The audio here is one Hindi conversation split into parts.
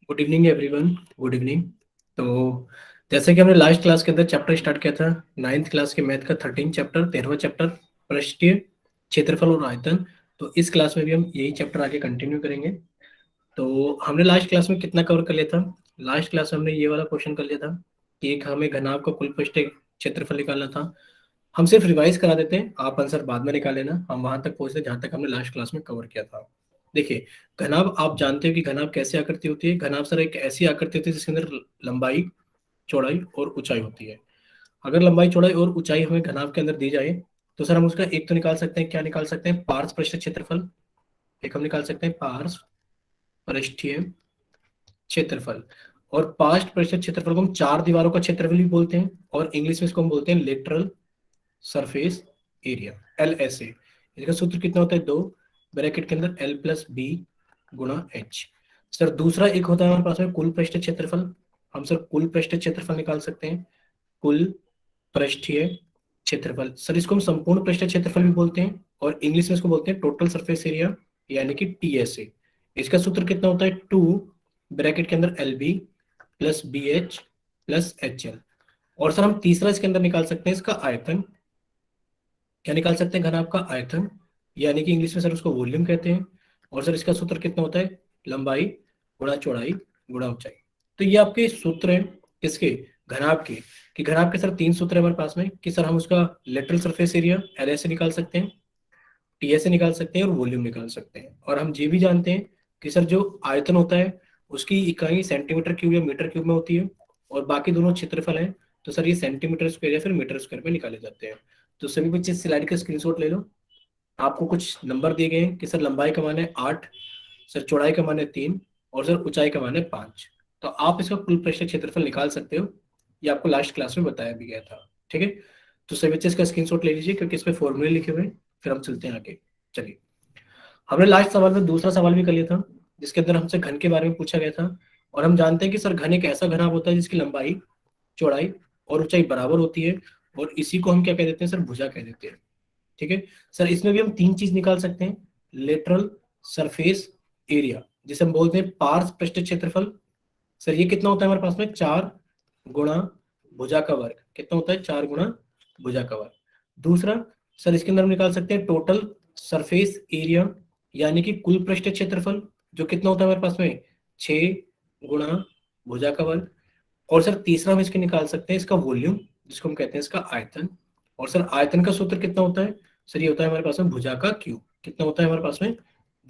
Good evening everyone. Good evening. तो जैसे कि हमने लास्ट क्लास के अंदर चैप्टर स्टार्ट किया था, नाइन्थ क्लास के मैथ का 13 चैप्टर, 13वां चैप्टर पृष्ठीय क्षेत्रफल और आयतन। तो इस क्लास में भी हम यही चैप्टर आगे कंटिन्यू करेंगे। तो हमने लास्ट क्लास में कितना कवर कर लिया था? लास्ट क्लास में हमने ये वाला क्वेश्चन कर लिया था कि एक हमें घनाभ का कुल पृष्ठीय क्षेत्रफल निकालना था। हम सिर्फ रिवाइज करा देते हैं, आप आंसर बाद में निकाल लेना। हम वहां तक पहुंचते जहां तक हमने लास्ट क्लास में कवर किया था। देखिए, घनाभ आप जानते हो कि घनाभ कैसे आकृति होती है। घनाभ सर एक ऐसी आकृति होती है जिसके अंदर लंबाई, चौड़ाई और ऊंचाई होती है। अगर लंबाई, चौड़ाई और ऊंचाई हमें घनाभ के अंदर दी जाए तो सर हम उसका एक तो निकाल सकते हैं, क्या निकाल सकते हैं? पार्श्व पृष्ठ क्षेत्रफल। एक हम निकाल सकते हैं पार्श्व पृष्ठीय क्षेत्रफल। और पार्श्व पृष्ठ क्षेत्रफल को हम चार दीवारों का क्षेत्रफल भी बोलते हैं, और इंग्लिश में इसको हम बोलते हैं lateral surface area, L S A. इसका सूत्र कितना होता है? दो ब्रैकेट के अंदर एल प्लस बी गुणा एच। सर दूसरा एक होता है हमारे पास में कुल पृष्ठ क्षेत्रफल। हम सर कुल पृष्ठ क्षेत्रफल निकाल सकते हैं, कुल पृष्ठीय क्षेत्रफल। सर इसको हम संपूर्ण पृष्ठ क्षेत्रफल भी बोलते हैं, और इंग्लिश में इसको बोलते हैं टोटल सरफेस एरिया, यानी कि टीएसए। इसका सूत्र कितना होता है? टू ब्रैकेट के अंदर L B plus B H plus H L. और सर हम तीसरा इसके अंदर निकाल सकते हैं इसका आयतन। क्या निकाल सकते हैं? घन का आयतन, यानी कि इंग्लिश में सर उसको वॉल्यूम कहते हैं। और सर इसका सूत्र कितना होता है? लंबाई गुणा चौड़ाई गुणा ऊंचाई। तो ये आपके सूत्र हैं किसके? घनाभ के। कि घनाभ के सर तीन सूत्र है हमारे पास में, कि सर हम उसका लेटरल सरफेस एरिया एल से निकाल सकते हैं, टी से निकाल सकते हैं, और वॉल्यूम निकाल सकते हैं। और हम ये भी जानते हैं कि सर जो आयतन होता है उसकी इकाई सेंटीमीटर क्यूब या मीटर क्यूब में होती है, और बाकी दोनों क्षेत्रफल है तो सर ये सेंटीमीटर स्क्वायर या फिर मीटर स्क्वायर में निकाले जाते हैं। तो सभी बच्चे स्लाइड का स्क्रीनशॉट ले लो। आपको कुछ नंबर दिए गए हैं कि सर लंबाई का मान है 8, सर चौड़ाई का मान है 3, और सर ऊंचाई का मान है 5। तो आप इसका कुल पृष्ठ क्षेत्रफल निकाल सकते हो, ये आपको लास्ट क्लास में बताया भी गया था। ठीक है, तो सभी बच्चे इसका स्क्रीनशॉट ले लीजिए क्योंकि इसमें फॉर्मूले लिखे हुए हैं। फिर हम चलते हैं आगे। चलिए, हमने लास्ट सवाल में दूसरा सवाल भी कर लिया था जिसके अंदर हमसे घन के बारे में पूछा गया था। और हम जानते हैं कि सर घन एक ऐसा घनाभ होता है जिसकी लंबाई, चौड़ाई और ऊंचाई बराबर होती है, और इसी को हम क्या कह देते हैं? सर भुजा कह देते हैं। ठीक है सर, इसमें भी हम तीन चीज निकाल सकते हैं। लेटरल सरफेस एरिया, जिसे हम बोलते हैं पार्श्व पृष्ठ क्षेत्रफल। सर ये कितना होता है हमारे पास में? 4 गुणा भुजा का वर्ग। कितना होता है? 4 गुणा भुजा का वर्ग। दूसरा सर इसके अंदर हम निकाल सकते हैं टोटल सरफेस एरिया, यानी कि कुल पृष्ठ क्षेत्रफल, जो कितना होता है हमारे पास में? 6 गुणा भुजा का वर्ग। और सर तीसरा हम इसके निकाल सकते हैं इसका वॉल्यूम, जिसको हम कहते हैं इसका आयतन। और सर आयतन का सूत्र कितना होता है? सर ये होता है हमारे पास में भुजा का क्यूब। कितना होता है हमारे पास में?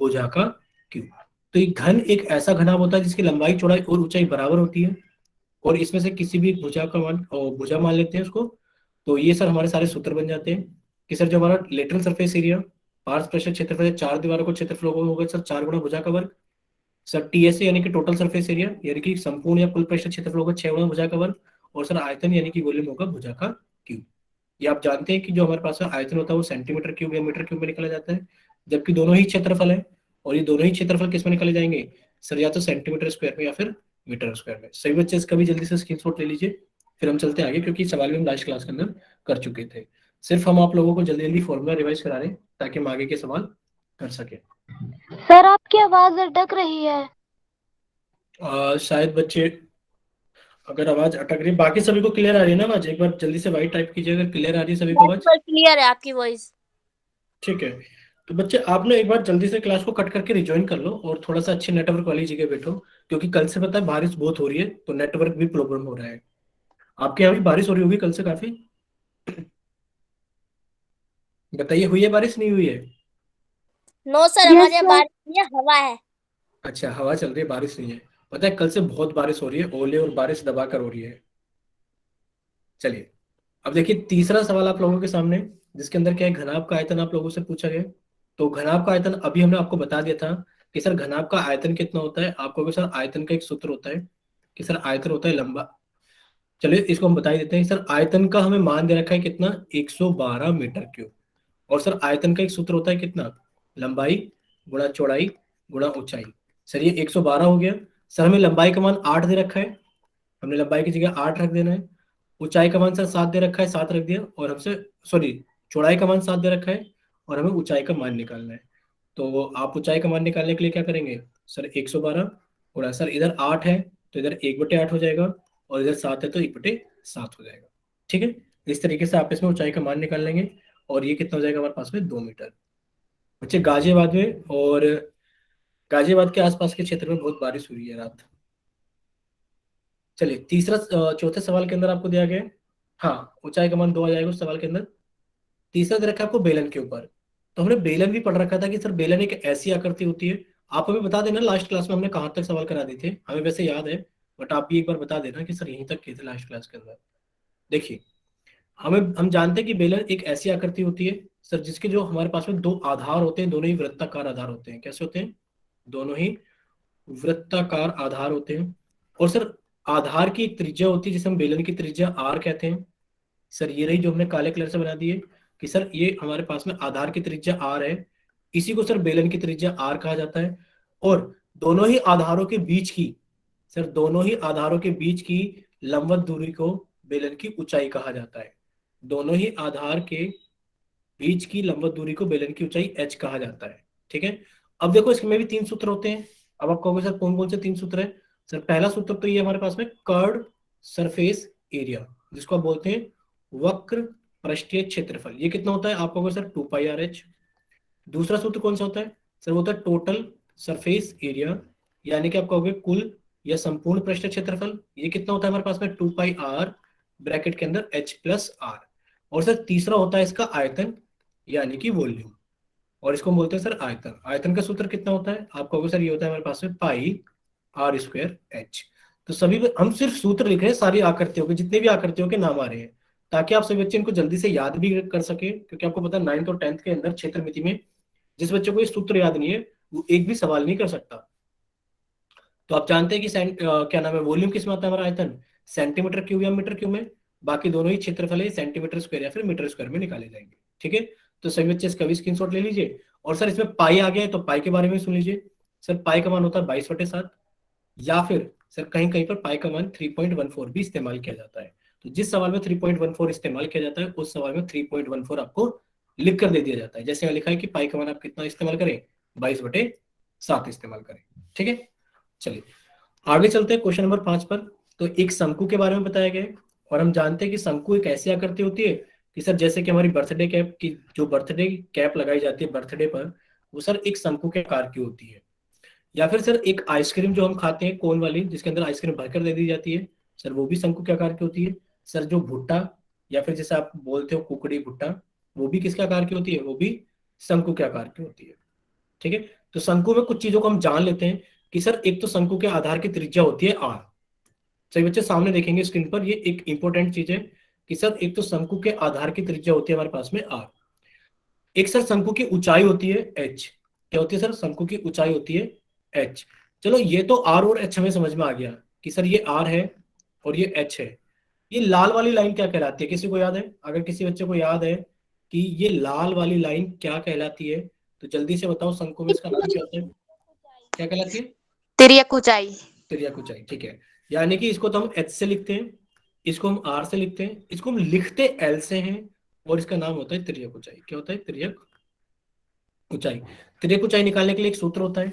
भुजा का क्यूब। तो ये घन एक ऐसा घनाभ होता है जिसकी लंबाई, चौड़ाई और ऊंचाई बराबर होती है, और इसमें से किसी भी एक भुजा का मान, और भुजा मान लेते हैं उसको। तो ये सर हमारे सारे सूत्र बन जाते हैं कि सर जो हमारा लेटरल सरफेस एरिया, पार्श्व पृष्ठ क्षेत्रफल है, चार दीवारों को क्षेत्रफल होगा सर 4 गुणा भुजा का वर्ग। सर टीएसए यानी कि टोटल सरफेस एरिया, यानी कि संपूर्ण या कुल पृष्ठ क्षेत्रफल होगा 6 गुणा भुजा का वर्ग। और सर आयतन यानी कि वॉल्यूम होगा भुजा का क्यूब। ये आप जानते हैं कि जो हमारे पास आयतन होता है वो सेंटीमीटर क्यूब या मीटर क्यूब में निकला जाता है, जबकि दोनों ही क्षेत्रफल है। और ये दोनों ही क्षेत्रफल किस में निकाले जाएंगे? सर या तो सेंटीमीटर स्क्वायर में या फिर मीटर स्क्वायर में। सही बच्चे, इसका भी जल्दी से स्क्रीनशॉट ले लीजिए। फिर हम चलते हैं आगे, क्योंकि सवाल भी हम लास्ट क्लास के अंदर कर चुके थे। सिर्फ हम आप लोगों को जल्दी जल्दी फॉर्मूला रिवाइज करा रहे हैं ताकि हम आगे के सवाल कर सके। सर आपकी आवाज अटक रही है। शायद बच्चे, अगर आवाज अटक रही, बाकी सभी को क्लियर आ रही है ना आवाज? एक बार जल्दी से वाइट टाइप कीजिए अगर क्लियर आ रही है सभी को आवाज। क्लियर है आपकी वॉइस। ठीक है, तो बच्चे आप ना एक बार जल्दी से क्लास को कट करके रिज्वाइन कर लो, और थोड़ा सा अच्छी नेटवर्क वाली जगह बैठो, क्योंकि कल से पता है बारिश बहुत हो रही है तो नेटवर्क भी प्रॉब्लम हो रहा है। आपके यहाँ भी बारिश हो रही होगी कल से काफी? बताइए, हुई है बारिश नहीं हुई है? नो सर, हमारे यहाँ बारिश नहीं है, हवा है। अच्छा, हवा चल रही है, बारिश नहीं है। पता है कल से बहुत बारिश हो रही है, ओले और बारिश दबा कर हो रही है। चलिए, अब देखिए तीसरा सवाल आप लोगों के सामने, जिसके अंदर क्या है, घनाभ का आयतन आप लोगों से पूछा गया। तो घनाभ का आयतन अभी हमने आपको बता दिया था कि सर घनाभ का आयतन कितना होता है। आपको भी सर आयतन का एक सूत्र होता है कि सर आयतन होता है लंबा। चलिए इसको हम बता ही देते हैं। सर आयतन का हमें मान दे रखा है कितना? 112 मीटर क्यूब। और सर आयतन का एक सूत्र होता है कितना? लंबाई गुणा चौड़ाई गुणा ऊंचाई। सर ये 112 हो गया। सर हमें लंबाई का मान 8 दे रखा है, हमने लंबाई की जगह 8 रख देना है। ऊंचाई का मान सर 7 दे रखा है, 7 रख दिया। और हमसे, सॉरी, चौड़ाई का मान 7 दे रखा है, और हमें ऊंचाई का मान निकालना है। तो आप ऊंचाई का मान निकालने के लिए क्या करेंगे? सर 112 और आंसर इधर 8 है तो इधर 1/8 हो जाएगा, और इधर 7 है तो 1/7 हो जाएगा। ठीक है, इस तरीके से आप इसमें ऊंचाई का मान निकाल लेंगे, और ये कितना हो जाएगा हमारे पास में 2 मीटर। बच्चे गाजियाबाद में और गाजियाबाद के आसपास के क्षेत्र में बहुत बारिश हुई है रात। चलिए तीसरा चौथे सवाल के अंदर आपको दिया गया है, हाँ ऊंचाई का मान 2 आ जाएगा उस सवाल के अंदर। तीसरा दे रखा है आपको बेलन के ऊपर। तो हमने बेलन भी पढ़ रखा था कि सर बेलन एक ऐसी आकृति होती है, आप हमें बता देना लास्ट क्लास में हमने कहाँ तक सवाल करा दिए थे, हमें वैसे याद है, बट आप भी एक बार बता देना कि सर यहीं तक किए थे लास्ट क्लास के अंदर। देखिए हम जानते हैं कि बेलन एक ऐसी आकृति होती है सर जिसके जो हमारे पास में दो आधार होते हैं, दोनों ही वृत्ताकार आधार होते हैं। कैसे होते हैं? दोनों ही वृत्ताकार आधार होते हैं। और सर आधार की एक त्रिज्या होती है जिसे हम बेलन की त्रिज्या आर कहते हैं। सर ये रही जो हमने काले कलर से बना दी है कि सर ये हमारे पास में आधार की त्रिज्या आर है, इसी को सर बेलन की त्रिज्या आर कहा जाता है। और दोनों ही आधारों के बीच की, सर दोनों ही आधारों के बीच की लंबवत दूरी को बेलन की ऊंचाई कहा जाता है। दोनों ही आधार के बीच की लंबवत दूरी को बेलन की ऊंचाई एच कहा जाता है। ठीक है, अब देखो इसमें भी 3 सूत्र होते हैं। अब आप कहोगे सर कौन कौन से 3 सूत्र है? सर पहला सूत्र तो ये हमारे पास में कर्ड सरफेस एरिया, जिसको आप बोलते हैं वक्र पृष्ठीय क्षेत्रफल, ये कितना होता है? आप कहोगे सर 2πr/h। दूसरा सूत्र कौन सा होता है? सर वो होता है टोटल सरफेस एरिया, यानी कि आप कहोगे कुल या संपूर्ण पृष्ठ क्षेत्रफल, ये कितना होता है हमारे पास में? 2πr ब्रैकेट के अंदर h+r। और सर तीसरा होता है इसका आयतन, यानी कि वॉल्यूम, और इसको हम बोलते हैं सर आयतन। आयतन का सूत्र कितना होता है? आप कहोगे सर ये होता है हमारे पास में πr²h। तो सभी हम सिर्फ सूत्र लिख रहे हैं सारी आकृतियों के, जितने भी आकृतियों के नाम आ रहे हैं, ताकि आप सभी बच्चे इनको जल्दी से याद भी कर सके, क्योंकि आपको पता है 9th और 10th के अंदर क्षेत्र मिति में जिस बच्चे को ये सूत्र याद नहीं है वो एक भी सवाल नहीं कर सकता। तो आप जानते हैं कि क्या नाम है, वॉल्यूम किस में आता है हमारा? आयतन सेंटीमीटर क्यूब या मीटर क्यूब में। बाकी दोनों ही क्षेत्रफल है सेंटीमीटर स्क्वायर या फिर मीटर स्क्वायर में निकाले जाएंगे। ठीक है, तो सभी बच्चे इसका भी स्क्रीनशॉट ले लीजिए। और सर इसमें पाई आ गया है तो पाई के बारे में सुन लीजिए। सर पाई का मान होता है 22/7, या फिर सर कहीं कहीं पर पाई का मान 3.14 भी इस्तेमाल किया जाता है। तो जिस सवाल में 3.14 इस्तेमाल किया जाता है उस सवाल में 3.14 आपको लिख कर दे दिया जाता है। जैसे यहाँ लिखा है कि पाई का मान आप कितना इस्तेमाल करें? 22/7 इस्तेमाल करें। ठीक है, चलिए आगे चलते हैं क्वेश्चन नंबर 5 पर। तो एक शंकु के बारे में बताया गया है, और हम जानते हैं कि शंकु एक ऐसी आकृति होती है कि सर जैसे कि हमारी बर्थडे कैप की जो बर्थडे कैप लगाई जाती है बर्थडे पर, वो सर एक शंकु के आकार की होती है। या फिर सर एक आइसक्रीम जो हम खाते हैं कोन वाली, जिसके अंदर आइसक्रीम भरकर दे दी जाती है, सर वो भी शंकु के आकार की होती है। सर जो भुट्टा या फिर जैसे आप बोलते हो कुकड़ी भुट्टा, वो भी किसके आकार की होती है? वो भी शंकु के आकार की होती है। ठीक है, तो शंकु में कुछ चीजों को हम जान लेते हैं कि सर एक तो शंकु के आधार की त्रिज्या होती है आर। सही बच्चे सामने देखेंगे स्क्रीन पर, ये एक इंपॉर्टेंट चीज है कि सर एक तो शंकु के आधार की त्रिज्या होती है हमारे पास में आर। एक सर शंकु की ऊंचाई होती है एच। क्या होती है सर? शंकु की ऊंचाई होती है एच। चलो ये तो आर और एच हमें समझ में आ गया कि सर ये आर है और ये एच है। ये लाल वाली लाइन क्या कहलाती है? किसी को याद है? अगर किसी बच्चे को याद है कि ये लाल वाली लाइन क्या कहलाती है तो जल्दी से बताओ, शंकु में इसका नाम क्या होता है? क्या कहलाती है? तिर्यक ऊंचाई। तिर्यक ऊंचाई। ठीक है, यानी कि इसको तो हम एच से लिखते हैं, इसको हम आर से लिखते हैं, इसको हम लिखते एल से हैं, और इसका नाम होता है तिर्यक ऊंचाई। क्या होता है? तिर्यक ऊंचाई। तिर्यक ऊंचाई निकालने के लिए एक सूत्र होता है।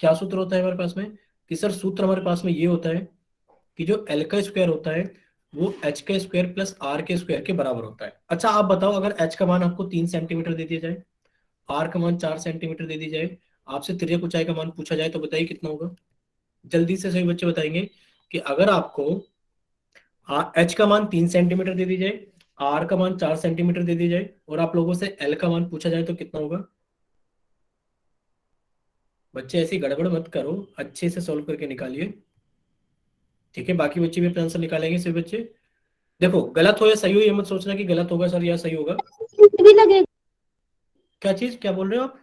क्या सूत्र होता है हमारे पास में? कि सर सूत्र हमारे पास में ये होता है कि जो एल का स्क्वायर होता है वो एच का स्क्वायर प्लस आर के स्क्वायर के बराबर होता है। अच्छा आप बताओ, अगर एच का मान आपको 3 सेंटीमीटर दे दिया जाए, आर का मान 4 सेंटीमीटर दे दी जाए, आपसे तिर्यक ऊंचाई का मान पूछा जाए, तो बताइए कितना होगा? जल्दी से सभी बच्चे बताएंगे कि अगर आपको एच का मान 3 सेंटीमीटर दे दी जाए, आर का मान 4 सेंटीमीटर दे दी जाए, और आप लोगों से एल का मान पूछा जाए तो कितना होगा? बच्चे ऐसी गड़बड़ मत करो, अच्छे से सॉल्व करके निकालिए। ठीक है, बाकी बच्चे भी अपना आंसर निकालेंगे सभी बच्चे। देखो गलत हो या सही हो ये मत सोचना कि गलत होगा सर या सही होगा। भी लगेगा क्या चीज, क्या बोल रहे हो आप?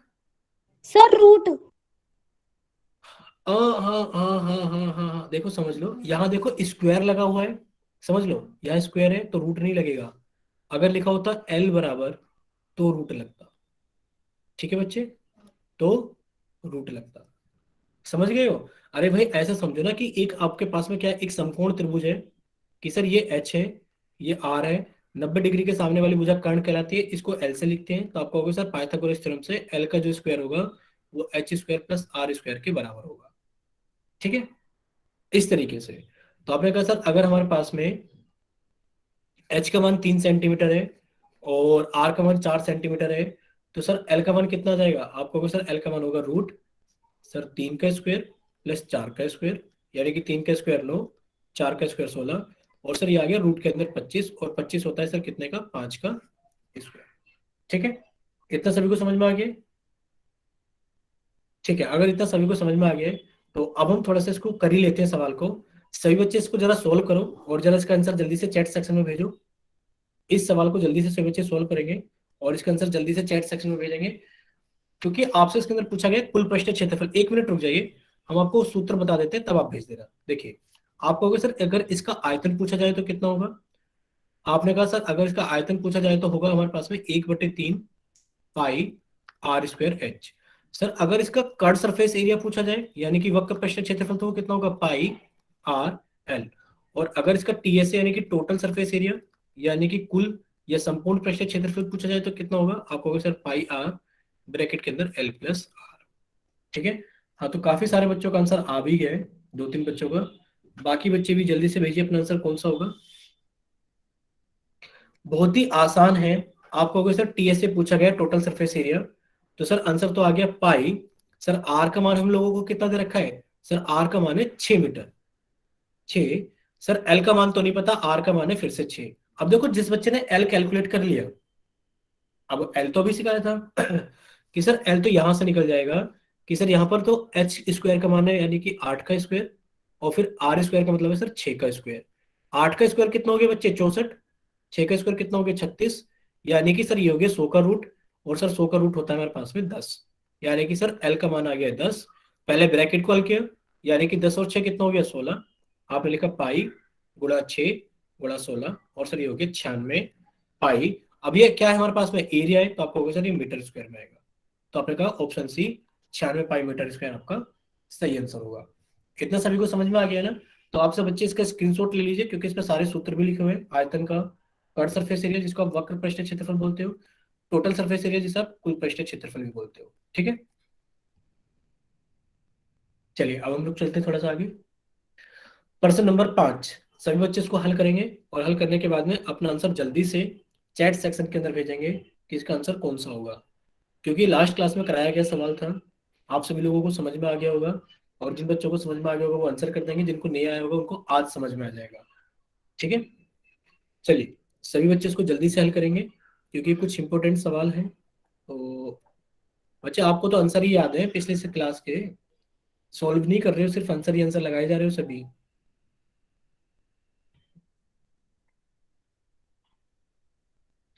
सर? रूट। हाँ हाँ हाँ हाँ हाँ हाँ हाँ, देखो समझ लो, यहाँ देखो स्क्वायर लगा हुआ है, समझ लो यहाँ स्क्वायर है तो रूट नहीं लगेगा। अगर लिखा होता एल बराबर तो रूट लगता। ठीक है बच्चे, तो रूट लगता। समझ गए हो? अरे भाई ऐसा समझो ना कि एक आपके पास में क्या है, एक समकोण त्रिभुज है कि सर ये एच है, ये आर है, 90 डिग्री के सामने वाली भुजा कर्ण कहलाती है, इसको एल से लिखते हैं, तो आपको होगा सर पाइथागोरस थ्योरम से एल का जो स्क्वायर होगा वो H square plus R square के बराबर होगा। ठीक है, इस तरीके से। तो आपने कहा सर अगर हमारे पास में एच का मान 3 सेंटीमीटर है और आर का मान 4 सेंटीमीटर है, तो सर एल का मान कितना आ जाएगा? आपको सर एल का मान होगा रूट सर 3 का स्क्वायर प्लस 4 का स्क्वायर, यानी कि 3 का स्क्वायर 9, 4 का स्क्वायर 16, और सर ये आ गया रूट के अंदर 25, और 25 होता है सर कितने का? 5 का स्क्वायर। ठीक है, इतना सभी को समझ में आ गया? ठीक है, अगर इतना सभी को समझ में आ गया है, तो अब हम थोड़ा सा इसको कर ही लेते हैं सवाल को। सभी बच्चे इसको जरा सोल्व करो और जरा इसका आंसर जल्दी से चैट सेक्शन में भेजो। इस सवाल को जल्दी से सभी बच्चे सोल्व करेंगे और इसका आंसर जल्दी से चैट सेक्शन में भेजेंगे, क्योंकि आपसे इसके अंदर पूछा गया कुल पृष्ठीय क्षेत्रफल। 1 मिनट रुक जाइए, हम आपको सूत्र बता देते हैं, तब आप भेज देना। देखिए, आप कहोगे सर अगर इसका आयतन पूछा जाए तो कितना होगा? आपने कहा सर अगर इसका आयतन पूछा जाए तो होगा हमारे पास में 1/3 पाई आर स्क्वायर एच। सर अगर इसका कर्ड सरफेस एरिया पूछा जाए, यानी कि वक्र पृष्ठ क्षेत्रफल, तो वो कितना होगा? पाई आर एल। और अगर इसका टीएसए यानी कि टोटल सरफेस एरिया, यानी कि कुल या संपूर्ण पृष्ठ क्षेत्रफल पूछा जाए तो कितना होगा? आप कहोगे सर पाई आर ब्रैकेट के अंदर एल प्लस आर। ठीक है, हाँ, तो काफी सारे बच्चों का आंसर आ भी गया है, 2-3 बच्चों का। बाकी बच्चे भी जल्दी से भेजिए अपना आंसर कौन सा होगा। बहुत ही आसान है। आप कहोगे सर टीएस से पूछा गया टोटल सरफेस एरिया, तो सर आंसर तो आ गया पाई। सर आर का मान हम लोगों को कितना दे रखा है? सर आर का मान है 6 मीटर, 6। सर एल का मान तो नहीं पता, आर का मान है फिर से 6। अब देखो जिस बच्चे ने एल कैलकुलेट कर लिया, अब एल तो अभी सिखाया था कि सर एल तो यहां से निकल जाएगा कि सर यहाँ पर तो एच स्क्वायर का मान है यानी कि 8 का स्क्वायर, और फिर आर स्क्वायर का मतलब है सर 6 का स्क्वायर। 8 का स्क्वायर कितना हो गया बच्चे? 64। 6 का स्क्वायर कितना हो गया? 36। यानी कि सर ये हो गया 100 का रूट, और सर 100 का रूट होता है हमारे पास में 10, यानी कि सर एल का मान आ गया 10। पहले ब्रैकेट को हल किया, यानी कि 10 और 6 कितना हो गया? 16। आपने लिखा पाई गुणा 6 गुणा 16, और सर ये हो गया 96 पाई। अब ये क्या है हमारे पास में? एरिया है, तो आपको होगा सर ये मीटर स्क्वायर में आएगा। तो आपने कहा option C 96 pi metre square आपका सही आंसर होगा। इतना सभी को समझ में आ गया ना? तो आप सब बच्चे इसका स्क्रीनशॉट ले लीजिए, क्योंकि इसमें सारे सूत्र भी लिखे हुए हैं। आयतन का, कर्ड सरफेस एरिया जिसको आप वक्र पृष्ठ क्षेत्रफल बोलते हो, टोटल सरफेस एरिया जिसे आप कुल पृष्ठ क्षेत्रफल भी बोलते हो। ठीक है, चलिए अब हम लोग चलते हैं थोड़ा सा आगे। प्रश्न नंबर 5, सभी बच्चे इसको हल करेंगे और हल करने के बाद में अपना आंसर जल्दी से चैट सेक्शन के अंदर भेजेंगे कि इसका आंसर कौन सा होगा, क्योंकि लास्ट क्लास में कराया गया सवाल था, आप सभी लोगों को समझ में आ गया होगा। और जिन बच्चों को समझ में आ गया होगा वो आंसर कर देंगे, जिनको नहीं आया होगा उनको आज समझ में आ जाएगा। ठीक है, चलिए सभी बच्चे इसको जल्दी से हल करेंगे, क्योंकि कुछ इंपॉर्टेंट सवाल हैं। तो बच्चे आपको तो आंसर ही याद है पिछले से क्लास के, सॉल्व नहीं कर रहे हो, सिर्फ आंसर ही आंसर लगाए जा रहे हो सभी।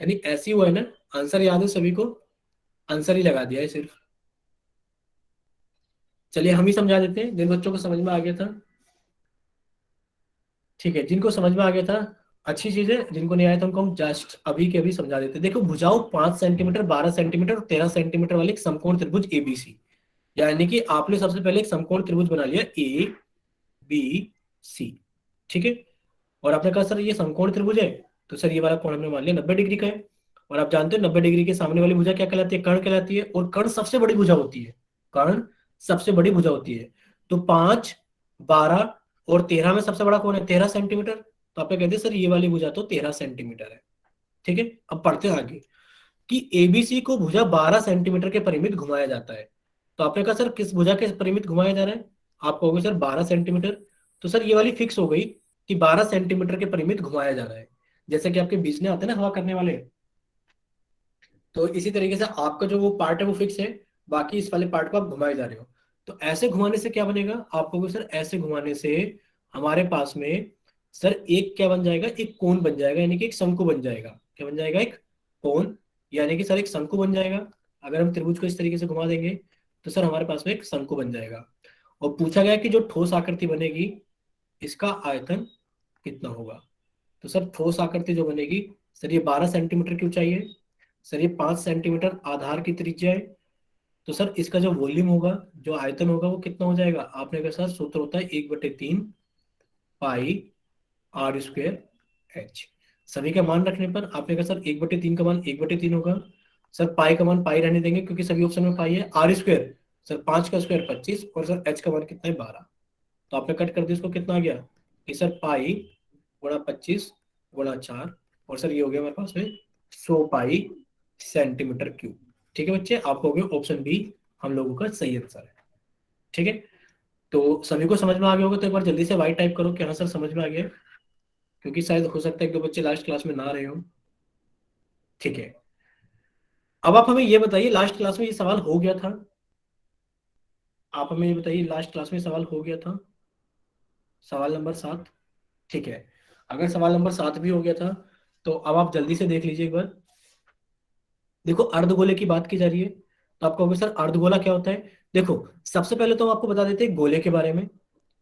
यानी ऐसी हुआ है ना, आंसर याद है सभी को, आंसर ही लगा दिया है सिर्फ। चलिए हम ही समझा देते हैं जिन बच्चों को समझ में आ गया था। ठीक है, जिनको समझ में आ गया था अच्छी चीज है, जिनको नहीं आया था उनको हम जस्ट अभी के अभी समझा देते हैं। देखो भुजाओं 5 सेंटीमीटर, 12 सेंटीमीटर और 13 सेंटीमीटर वाले एक समकोण त्रिभुज एबीसी, यानी कि आपने सबसे पहले एक समकोण त्रिभुज बना लिया ए बी सी। ठीक है, और आपने कहा सर ये समकोण त्रिभुज है, तो सर ये वाला कोण हमने मान लिया 90 डिग्री का है। और आप जानते हो 90 डिग्री के सामने वाली भुजा क्या कहलाती है? कर्ण कहलाती है, और कर्ण सबसे बड़ी भुजा होती है, कर्ण सबसे बड़ी भुजा होती है। तो 5, 12 और 13 में सबसे बड़ा कौन है? 13 सेंटीमीटर। तो आप क्या कहते हैं? सर ये वाली भुजा तो 13 सेंटीमीटर है। ठीक है, अब पढ़ते हैं आगे कि एबीसी को भुजा 12 सेंटीमीटर के परिमित घुमाया जाता है। तो आपने कहा सर किस भुजा के परिमित घुमाया जा रहा है? आप कहोगे सर 12 सेंटीमीटर। तो सर ये वाली फिक्स हो गई कि 12 सेंटीमीटर के परिमित घुमाया जा रहा है, जैसे कि आपके बीच में आते हैं ना हवा करने वाले। तो इसी तरीके से आपका जो वो पार्ट है वो फिक्स है, बाकी इस वाले पार्ट को आप घुमाए जा रहे हो। तो ऐसे घुमाने से क्या बनेगा? आप कहोगे सर ऐसे घुमाने से हमारे पास में सर एक क्या बन जाएगा? एक कोण बन जाएगा, यानी कि एक शंकु बन जाएगा। क्या बन जाएगा? एक कोण, यानी कि सर एक शंकु बन जाएगा। अगर हम त्रिभुज को इस तरीके से घुमा देंगे तो सर हमारे पास में एक शंकु बन जाएगा। और पूछा गया कि जो ठोस आकृति बनेगी इसका आयतन कितना होगा? तो सर ठोस आकृति जो बनेगी, सर ये 12 सेंटीमीटर की ऊंचाई है, सर ये 5 सेंटीमीटर आधार की त्रिज्या है। तो सर इसका जो वॉल्यूम होगा, जो आयतन होगा वो कितना हो जाएगा? आपने कहा सर सूत्र होता है 1/3 पाई आर स्क्वायर एच। सभी का मान रखने पर आपने कहा सर 1/3 का मान 1/3 होगा। सर पाई का मान पाई रहने देंगे क्योंकि सभी ऑप्शन में पाई है। आर स्क्वायर, सर 5 का स्क्वायर 25, और सर एच का मान कितना है? 12। तो आपने कट कर दिया, इसको कितना आ गया कि सर पाई गुणा 25 गुणा 4, और सर ये हो गया हमारे पास में 100 पाई सेंटीमीटर क्यूब। ठीक है बच्चे, आपको हो गया ऑप्शन बी हम लोगों का सही आंसर है। ठीक है, तो सभी को समझ में आ गया होगा, तो एक बार जल्दी से वाइट टाइप करो कि हाँ सर समझ में आ गया है। क्योंकि शायद हो सकता है कि दो बच्चे लास्ट क्लास में ना रहे हो। ठीक है, अब आप हमें ये बताइए लास्ट क्लास में ये सवाल हो गया था, आप हमें ये बताइए लास्ट क्लास में सवाल हो गया था, सवाल नंबर 7। ठीक है, अगर सवाल नंबर 7 भी हो गया था तो अब आप जल्दी से देख लीजिए एक बार। देखो अर्धगोले की बात की जा रही है, तो आप कहोगे सर अर्धगोला क्या होता है। देखो सबसे पहले तो हम आपको बता देते हैं गोले के बारे में।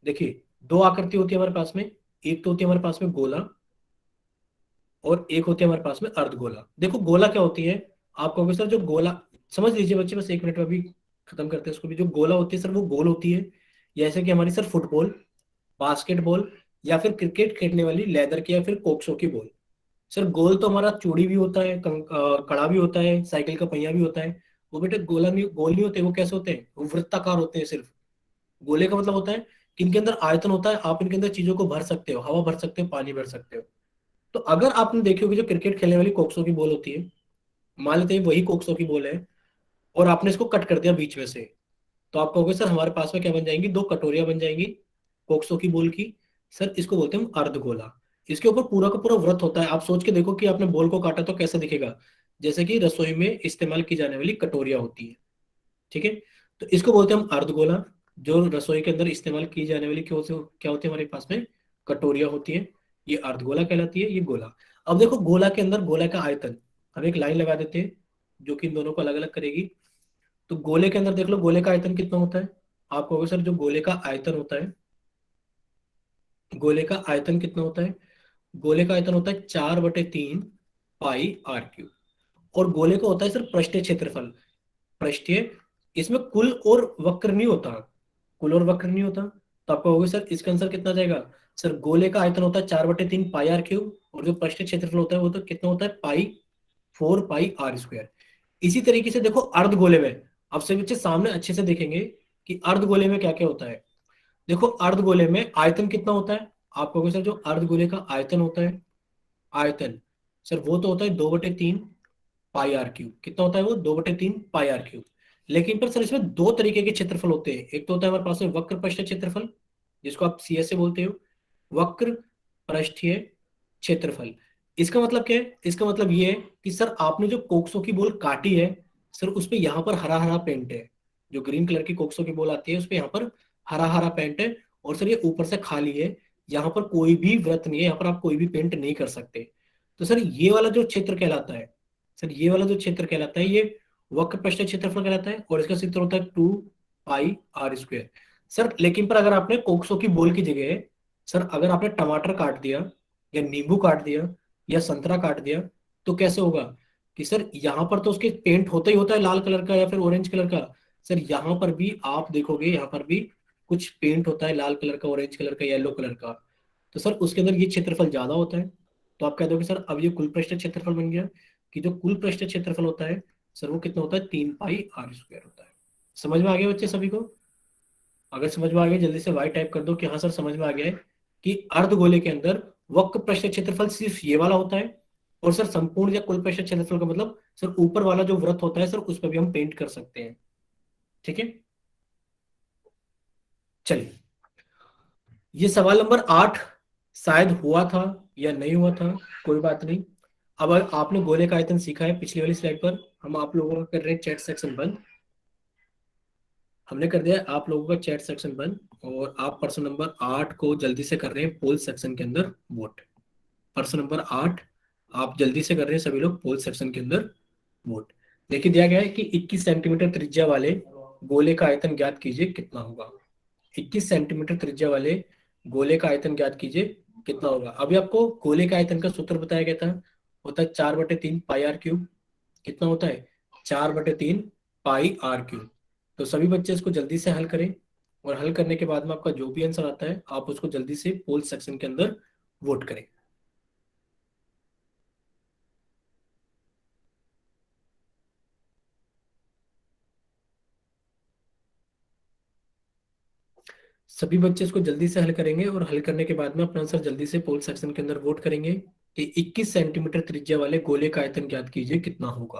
देखिए दो आकृति होती है हमारे पास में, एक तो होती है हमारे पास में गोला, और एक होती है हमारे पास में अर्धगोला। देखो गोला क्या होती है, आप कहोगे सर जो गोला, समझ लीजिए बच्चे, बस एक मिनट में अभी खत्म करते हैं इसको भी। जो गोला होती है सर वो गोल होती है, जैसे कि हमारी सर फुटबॉल, बास्केटबॉल, या फिर क्रिकेट खेलने वाली लेदर की या फिर कोक्सो की बॉल। सर गोल तो हमारा चूड़ी भी होता है, कड़ा भी होता है, साइकिल का पहिया भी होता है। वो बेटे गोला नहीं, गोल नहीं होते, वो कैसे होते हैं, वो वृत्ताकार होते हैं सिर्फ। गोले का मतलब होता है कि इनके अंदर आयतन होता है, आप इनके अंदर चीजों को भर सकते हो, हवा भर सकते हो, पानी भर सकते हो। तो अगर आपने देखी होगी जो क्रिकेट खेलने वाली कोक्सो की बॉल होती है, मान लेते हैं वही कोक्सो की बॉल है, और आपने इसको कट कर दिया बीच में से, तो आप कहोगे सर हमारे पास में क्या बन जाएंगी, दो कटोरियां बन जाएंगी कोक्सो की बोल की। सर इसको बोलते हैं हम अर्धगोला। इसके ऊपर पूरा का पूरा व्रत होता है। आप सोच के देखो कि आपने बॉल को काटा तो कैसा दिखेगा, जैसे कि रसोई में इस्तेमाल की जाने वाली कटोरियां होती है। ठीक है, तो इसको बोलते हैं हम अर्धगोला। जो रसोई के अंदर इस्तेमाल की जाने वाली क्या होती है हमारे पास में, कटोरियां होती है, ये अर्धगोला कहलाती है, ये गोला। अब देखो गोला के अंदर गोला का आयतन, हम एक लाइन लगा देते हैं जो कि इन दोनों को अलग अलग करेगी। तो गोले के अंदर देख लो गोले का आयतन कितना होता है। आप कहोगे सर जो गोले का आयतन होता है, गोले का आयतन कितना होता है, गोले का आयतन होता है 4/3 पाई आर क्यूब। और गोले का होता है सर पृष्ठीय क्षेत्रफल, पृष्ठीय, इसमें कुल और वक्र नहीं होता, कुल और वक्र नहीं होता। तो आप कहोगे सर इसका आंसर कितना जाएगा। सर गोले का आयतन होता है 4/3 पाई आर क्यूब, और जो पृष्ठीय क्षेत्रफल होता है वो तो कितना होता है पाई, 4 पाई आर स्क्वायर। इसी तरीके से देखो अर्धगोले में, अब सभी बच्चे सामने अच्छे से देखेंगे कि अर्धगोले में क्या क्या होता है। देखो अर्धगोले में आयतन कितना होता है, आप कहोगे सर जो अर्धगोले का आयतन होता है, आयतन सर वो तो होता है 2/3 पाई आर क्यूब। कितना होता है वो, 2/3 पाई आर क्यूब। लेकिन पर सर इसमें दो तरीके के क्षेत्रफल होते हैं। एक तो होता है हमारे पास में वक्र पृष्ठीय क्षेत्रफल, जिसको आप सी एस से बोलते हो, वक्र पृष्ठीय क्षेत्रफल। इसका मतलब क्या है, इसका मतलब ये है कि सर आपने जो कोक्सो की बॉल काटी है, सर उस पे यहाँ पर हरा हरा पेंट है, जो ग्रीन कलर की कोक्सो की बॉल आती है उस पे यहाँ पर हरा हरा पेंट है, और सर ये ऊपर से खाली है, यहाँ पर कोई भी वृत्त नहीं है, यहाँ पर आप कोई भी पेंट नहीं कर सकते। तो सर ये वाला जो क्षेत्र कहलाता है, सर ये वाला जो क्षेत्र कहलाता है, ये वक्र पृष्ठ क्षेत्रफल कहलाता है, और इसका सूत्र होता है 2 पाई आर स्क्वायर। सर लेकिन पर अगर आपने कोक्सो की बॉल की जगह, सर अगर आपने टमाटर काट दिया, या नींबू काट दिया, या संतरा काट दिया, तो कैसे होगा कि सर यहाँ पर तो उसके पेंट होता ही होता है लाल कलर का या फिर ऑरेंज कलर का। सर यहाँ पर भी आप देखोगे, यहाँ पर भी कुछ पेंट होता है लाल कलर का, ऑरेंज कलर का, येलो कलर का। तो सर उसके अंदर ये क्षेत्रफल ज्यादा होता है। तो आप कह दोगे सर अब ये कुल पृष्ठ क्षेत्रफल बन गया, कि जो कुल पृष्ठ क्षेत्रफल होता है सर वो कितना होता है, 3 पाई आर स्क्वायर होता है। समझ में आ गया बच्चे सभी को। अगर समझ में आ गया जल्दी से वाई टाइप कर दो कि हाँ सर समझ में आ गया है कि अर्धगोले के अंदर वक्र पृष्ठ क्षेत्रफल सिर्फ ये वाला होता है, और सर संपूर्ण या कुल पृष्ठ क्षेत्रफल का मतलब सर ऊपर वाला जो वृत्त होता है सर उस पर भी हम पेंट कर सकते हैं। ठीक है, चलिए ये सवाल नंबर 8 शायद हुआ था या नहीं हुआ था, कोई बात नहीं। अब आपने गोले का आयतन सीखा है, पिछली वाली स्लाइड पर हम आप लोगों का कर रहे हैं चैट सेक्शन बंद, हमने कर दिया है आप लोगों का चैट सेक्शन बंद, और आप पर्सन नंबर 8 को जल्दी से कर रहे हैं पोल सेक्शन के अंदर वोट। पर्सन नंबर 8 आप जल्दी से कर रहे हैं सभी लोग पोल सेक्शन के अंदर वोट। देखिए दिया गया है कि 21 सेंटीमीटर त्रिज्या वाले गोले का आयतन ज्ञात कीजिए कितना होगा। 21 सेंटीमीटर त्रिज्या वाले गोले का आयतन ज्ञात कीजिए कितना होगा। अभी आपको गोले का आयतन का सूत्र बताया गया था, होता है 4/3 पाई आर क्यूब। कितना होता है, 4/3 पाई आर क्यूब। तो सभी बच्चे इसको जल्दी से हल करें, और हल करने के बाद में आपका जो भी आंसर आता है आप उसको जल्दी से पोल सेक्शन के अंदर वोट करें। सभी बच्चे इसको जल्दी से हल करेंगे और हल करने के बाद में अपना आंसर जल्दी से पोल सेक्शन के अंदर वोट करेंगे कि 21 सेंटीमीटर त्रिज्या वाले गोले का आयतन ज्ञात कीजिए कितना होगा।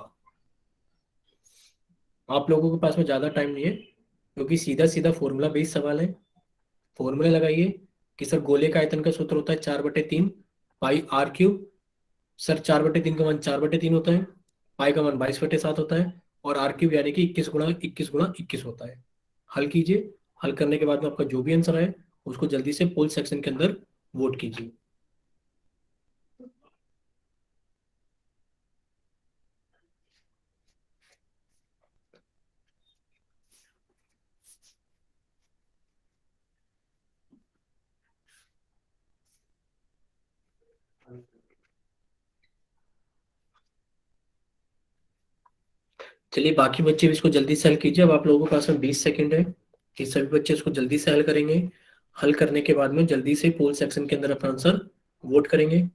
आप लोगों के पास में ज्यादा टाइम नहीं है क्योंकि सीधा सीधा फॉर्मूला बेस्ड सवाल है। फॉर्मूला लगाइए कि सर गोले का आयतन का सूत्र होता है 4/3 पाई आर क्यूब। सर 4/3 का मान 4/3 होता है, पाई का मान 22/7 होता है, और आर क्यूब यानी कि 21 गुणा 21 होता है। हल कीजिए। हल करने के बाद में आपका जो भी आंसर आए उसको जल्दी से पोल सेक्शन के अंदर वोट कीजिए। चलिए बाकी बच्चे भी इसको जल्दी से हल कीजिए। अब आप लोगों के पास में 20 सेकंड है कि सभी बच्चे इसको जल्दी से हल करेंगे। हल करने के बाद में जल्दी से पोल सेक्शन के अंदर अपना आंसर वोट करेंगे।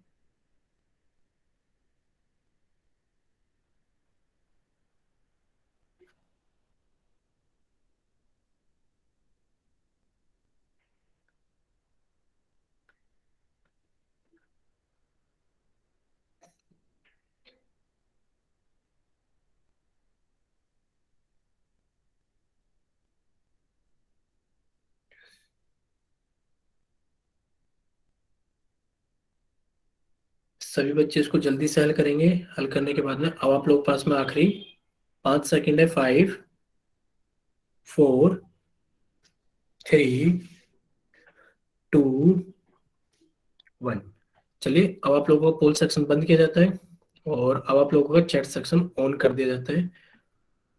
सभी बच्चे इसको जल्दी से हल करेंगे। हल करने के बाद में अब आप लोगों के पास में आखिरी 5 सेकंड है। 5, 4, 3, 2, 1। चलिए अब आप लोगों का पोल सेक्शन बंद किया जाता है और अब आप लोगों का चैट सेक्शन ऑन कर दिया जाता है।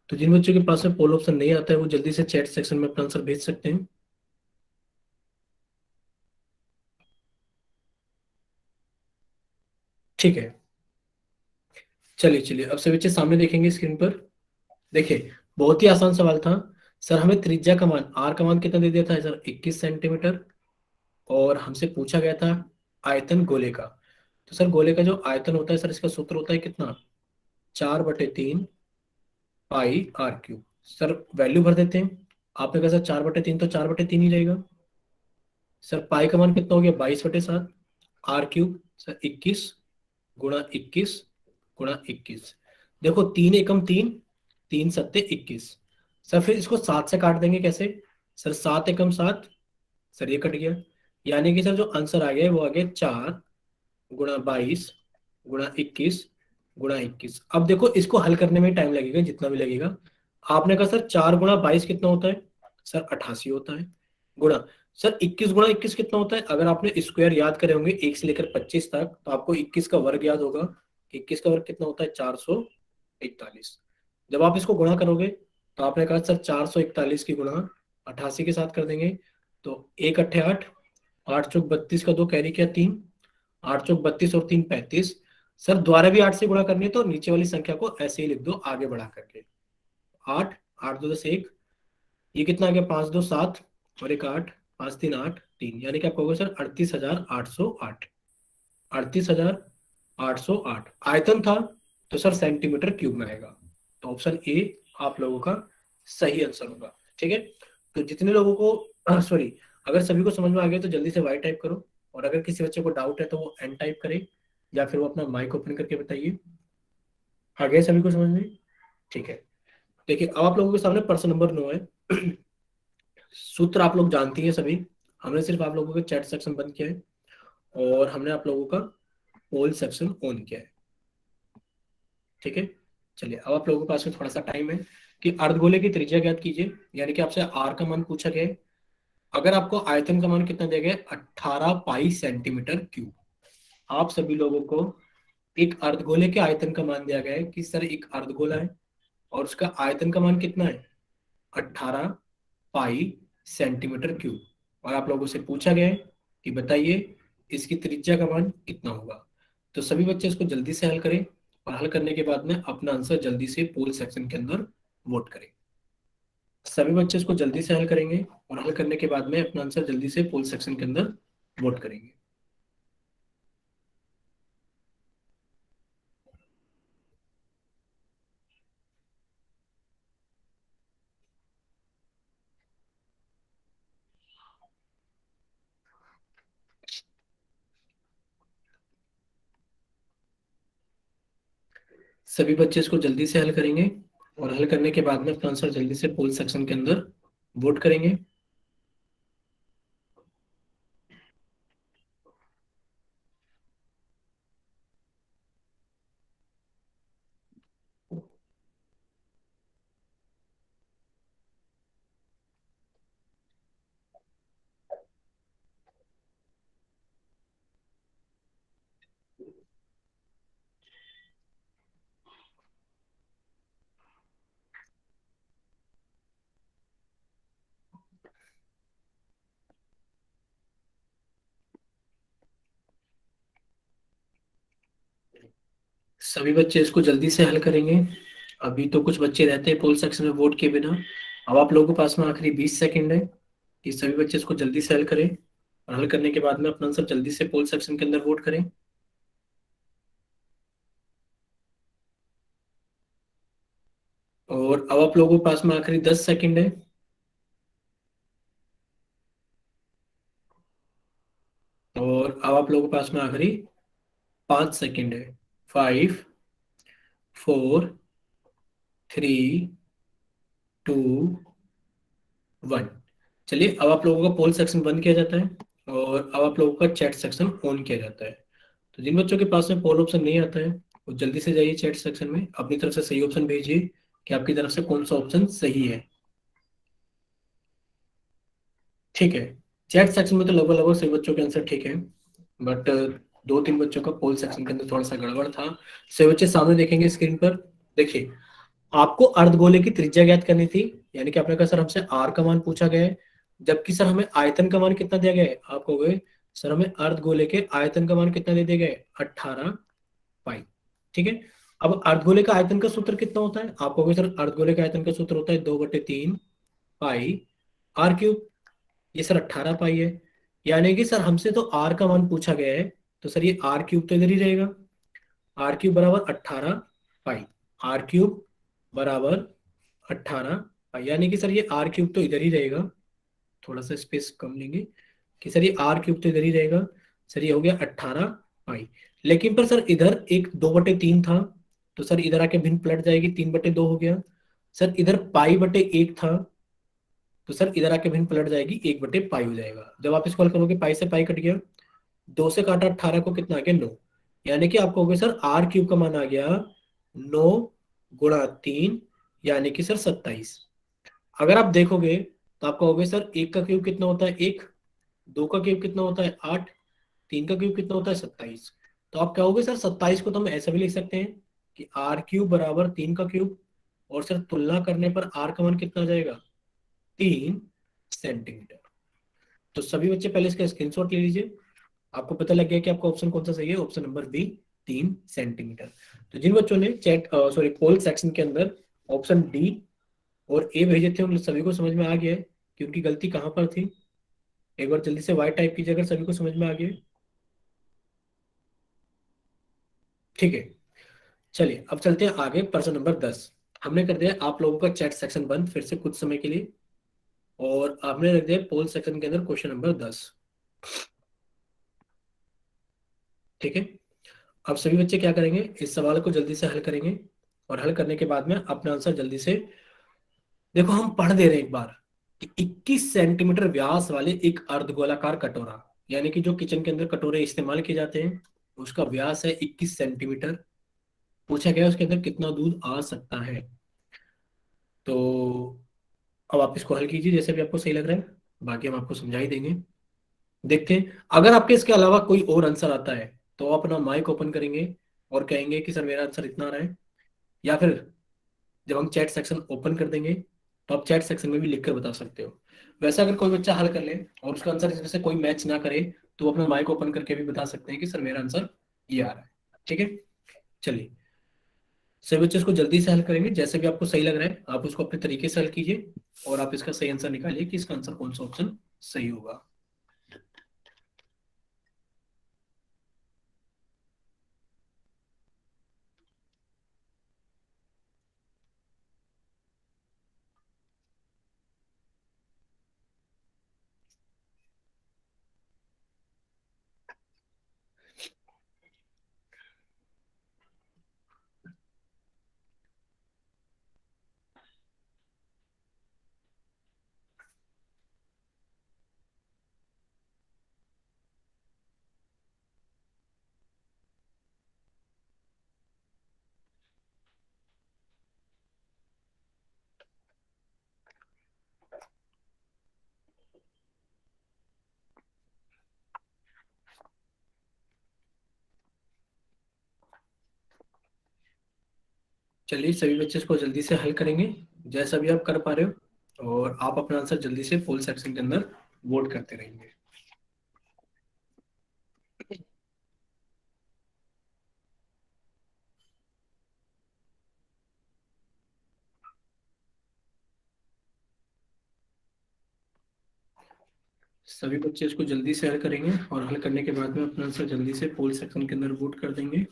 तो जिन बच्चों के पास में पोल ऑप्शन नहीं आता है वो जल्दी से चैट सेक्शन में अपना आंसर भेज सकते हैं। ठीक है। चलिए चलिए अब सभी बच्चे सामने देखेंगे स्क्रीन पर। देखिए बहुत ही आसान सवाल था। सर हमें त्रिज्या का मान आर का मान कितना दे दिया था सर 21 सेंटीमीटर, और हमसे पूछा गया था आयतन गोले का। तो सर गोले का जो आयतन होता है सर इसका सूत्र होता है कितना, 4/3 पाई आर क्यूब। सर वैल्यू भर देते हैं। आपने कहा सर 4/3 तो 4/3 ही रहेगा। सर पाई का मान कितना हो गया 22/7, आर क्यूब सर 21 गुणा 21 गुणा 21। देखो 3 एकम 3, 3 सत्ते 21। सर फिर इसको 7 से काट देंगे कैसे, सर 7 एकम 7, सर ये कट गया। यानी कि सर जो आंसर आ गया वो आ गया 4 गुणा 22 गुणा 21 गुणा 21। अब देखो इसको हल करने में टाइम लगेगा जितना भी लगेगा। आपने कहा सर 4 गुणा 22 कितना होता है, सर 88 होता है। गुणा सर 21 गुणा 21 कितना होता है, अगर आपने स्क्वायर याद करे होंगे 1 से लेकर 25 तक तो आपको 21 का वर्ग याद होगा। 21 का वर्ग कितना होता है 441। जब आप इसको गुणा करोगे तो आपने कहा सर 441 की गुणा 88 के साथ कर देंगे। तो 1 अट्ठे 8, 8 चौक 32 का 2 कैरी किया 3, 8 चौक 32 और 3 35। सर द्वारा भी 8 से गुणा करनी है तो नीचे वाली संख्या को ऐसे ही लिख दो आगे बढ़ा करके। 8, 8 2 10 1, ये कितना आ गया 5 2 7 और एक 8, 5 3 8 3, यानी कि आपको होगा सर 38,808। 38,808 आयतन था तो सर सेंटीमीटर क्यूब में आएगा। तो ऑप्शन ए आप लोगों का सही आंसर होगा। ठीक है। तो जितने लोगों को सॉरी, अगर सभी को समझ में आ गया तो जल्दी से वाई टाइप करो, और अगर किसी बच्चे को डाउट है तो वो एन टाइप करे, या फिर वो अपना माइक ओपन करके बताइए। आ गया सभी को समझ में? ठीक है। देखिए अब आप लोगों के सामने प्रश्न नंबर 9 है। सूत्र आप लोग जानती हैं सभी। हमने सिर्फ आप लोगों का चैट सेक्शन बंद किया है और हमने आप लोगों का पोल सेक्शन ऑन किया है। ठीक है। चलिए अब आप लोगों के पास में थोड़ा सा टाइम है कि अर्धगोले की त्रिज्या ज्ञात कीजिए, यानी कि आपसे आर का मान पूछा गया है। अगर आपको आयतन का मान कितना दिया गया है 18 पाई सेंटीमीटर क्यूब। आप सभी लोगों को एक अर्धगोले के आयतन का मान दिया गया है कि सर एक अर्धगोला है और उसका आयतन का मान कितना है 18 पाई सेंटीमीटर क्यूब। और आप लोगों से पूछा गया है कि बताइए इसकी त्रिज्या का मान कितना होगा। तो सभी बच्चे इसको जल्दी से हल करें और हल करने के बाद में अपना आंसर जल्दी से पोल सेक्शन के अंदर वोट करें। सभी बच्चे इसको जल्दी से हल करेंगे और हल करने के बाद में अपना आंसर जल्दी से पोल सेक्शन के अंदर वोट करेंगे। सभी बच्चे इसको जल्दी से हल करेंगे और हल करने के बाद में अपना आंसर जल्दी से पोल सेक्शन के अंदर वोट करेंगे। सभी बच्चे इसको जल्दी से हल करेंगे। अभी तो कुछ बच्चे रहते हैं पोल सेक्शन में वोट के बिना। अब आप लोगों के पास में आखिरी 20 सेकंड है कि सभी बच्चे इसको जल्दी से हल करें और हल करने के बाद में अपना आंसर जल्दी से पोल सेक्शन के अंदर वोट करें। और अब आप लोगों के पास में आखिरी 10 सेकंड है। और अब आप लोगों के पास में आखिरी 5 सेकंड है। 5, 4, 3, 2, 1। चलिए अब आप लोगों का पोल सेक्शन बंद किया जाता है और अब आप लोगों का चैट सेक्शन ऑन किया जाता है। तो जिन बच्चों के पास में पोल ऑप्शन नहीं आता है वो जल्दी से जाइए चैट सेक्शन में, अपनी तरफ से सही ऑप्शन भेजिए कि आपकी तरफ से कौन सा ऑप्शन सही है। ठीक है, चैट सेक्शन में तो लगभग लगभग सभी बच्चों के आंसर ठीक है, बट दो तीन बच्चों का पोल सेक्शन के अंदर थोड़ा सा गड़बड़ था। सभी बच्चे सामने देखेंगे स्क्रीन पर। देखिए, आपको अर्धगोले की त्रिज्या ज्ञात करनी थी, यानी कि आपने कहा सर हमसे आर का मान पूछा गया है, जबकि सर हमें आयतन का मान कितना दिया गया है। आप कहोगे सर हमें अर्धगोले के आयतन का मान कितना दे दिया गया है, 18 पाई। ठीक है, अब अर्धगोले का आयतन का सूत्र कितना होता है। आप कहोगे सर अर्धगोले का आयतन का सूत्र होता है 2/3 पाई r क्यूब। ये सर 18 पाई है, यानी कि सर हमसे तो आर का मान पूछा गया है, तो सर ये आर क्यूब तो इधर ही रहेगा। आर क्यूब बराबर 18 पाई। आर क्यूब बराबर 18 पाई, यानी कि सर ये आर क्यूब तो इधर ही रहेगा। थोड़ा सा स्पेस कम लेंगे कि सर ये आर क्यूब तो इधर ही रहेगा। सर ये हो गया 18 पाई। लेकिन पर सर इधर एक 2/3 था, तो सर इधर आके भिन्न पलट जाएगी, 3/2 हो गया। सर इधर पाई/1 था, तो सर इधर आके भिन्न पलट जाएगी, 1/पाई हो जाएगा। जब आप इसको हल करोगे पाई से पाई कट गया, 2 से काटा 18 को, कितना आ गया 9। यानी कि आप कहोगे सर आर क्यूब का मान आ गया 9 × 3, यानी कि सर 27। अगर आप देखोगे तो आप कहोगे सर एक का क्यूब कितना होता है 1, दो का क्यूब कितना होता है 8, तीन का क्यूब कितना होता है 27। तो आप कहोगे सर 27 को तो हम ऐसा भी लिख सकते हैं कि आर क्यूब बराबर 3 का क्यूब, और सर तुलना करने पर आर का मान कितना आ जाएगा 3 सेंटीमीटर। तो सभी बच्चे पहले इसका स्क्रीनशॉट ले लीजिए। आपको पता लग गया कि आपका ऑप्शन कौन सा सही है, ऑप्शन नंबर बी 3 सेंटीमीटर। तो जिन बच्चों ने चैट सॉरी पोल सेक्शन के अंदर ऑप्शन डी और ए भेजे थे उन सभी को समझ में आ गया है कि उनकी गलती कहाँ पर थी। एक बार जल्दी से वाई टाइप कीजिए अगर सभी को समझ में आ गया है। ठीक है, चलिए अब चलते हैं आगे। प्रश्न नंबर 10 हमने कर दिया आप लोगों का चैट सेक्शन बंद फिर से कुछ समय के लिए, और आपने रख दिया पोल सेक्शन के अंदर क्वेश्चन नंबर 10। ठीक है, अब सभी बच्चे क्या करेंगे, इस सवाल को जल्दी से हल करेंगे और हल करने के बाद में अपना आंसर जल्दी से, देखो हम पढ़ दे रहे हैं एक बार कि 21 सेंटीमीटर व्यास वाले एक अर्धगोलाकार कटोरा, यानी कि जो किचन के अंदर कटोरे इस्तेमाल किए जाते हैं उसका व्यास है 21 सेंटीमीटर। पूछा गया उसके अंदर कितना दूध आ सकता है। तो अब आप इसको हल कीजिए जैसे भी आपको सही लग रहा है, बाकी हम आपको समझा ही देंगे। देखते हैं अगर आपके इसके अलावा कोई और आंसर आता है तो आप अपना माइक ओपन करेंगे और कहेंगे कि सर मेरा आंसर इतना आ रहा है, या फिर जब हम चैट सेक्शन ओपन कर देंगे तो आप चैट सेक्शन में भी लिख कर बता सकते हो। वैसे अगर कोई बच्चा हल कर ले और उसका आंसर इसमें से कोई मैच ना करे तो वो अपना माइक ओपन करके भी बता सकते हैं कि सर मेरा आंसर ये आ रहा है। ठीक है, चलिए सभी बच्चे इसको जल्दी से हल करेंगे, जैसे भी आपको सही लग रहा है आप उसको अपने तरीके से हल कीजिए और आप इसका सही आंसर निकालिए कि इसका आंसर कौन सा ऑप्शन सही होगा। चलिए सभी बच्चे इसको जल्दी से हल करेंगे जैसा भी आप कर पा रहे हो, और आप अपना आंसर जल्दी से पोल सेक्शन के अंदर वोट करते रहेंगे। सभी बच्चे इसको जल्दी से हल करेंगे और हल करने के बाद में अपना आंसर जल्दी से पोल सेक्शन के अंदर वोट कर देंगे।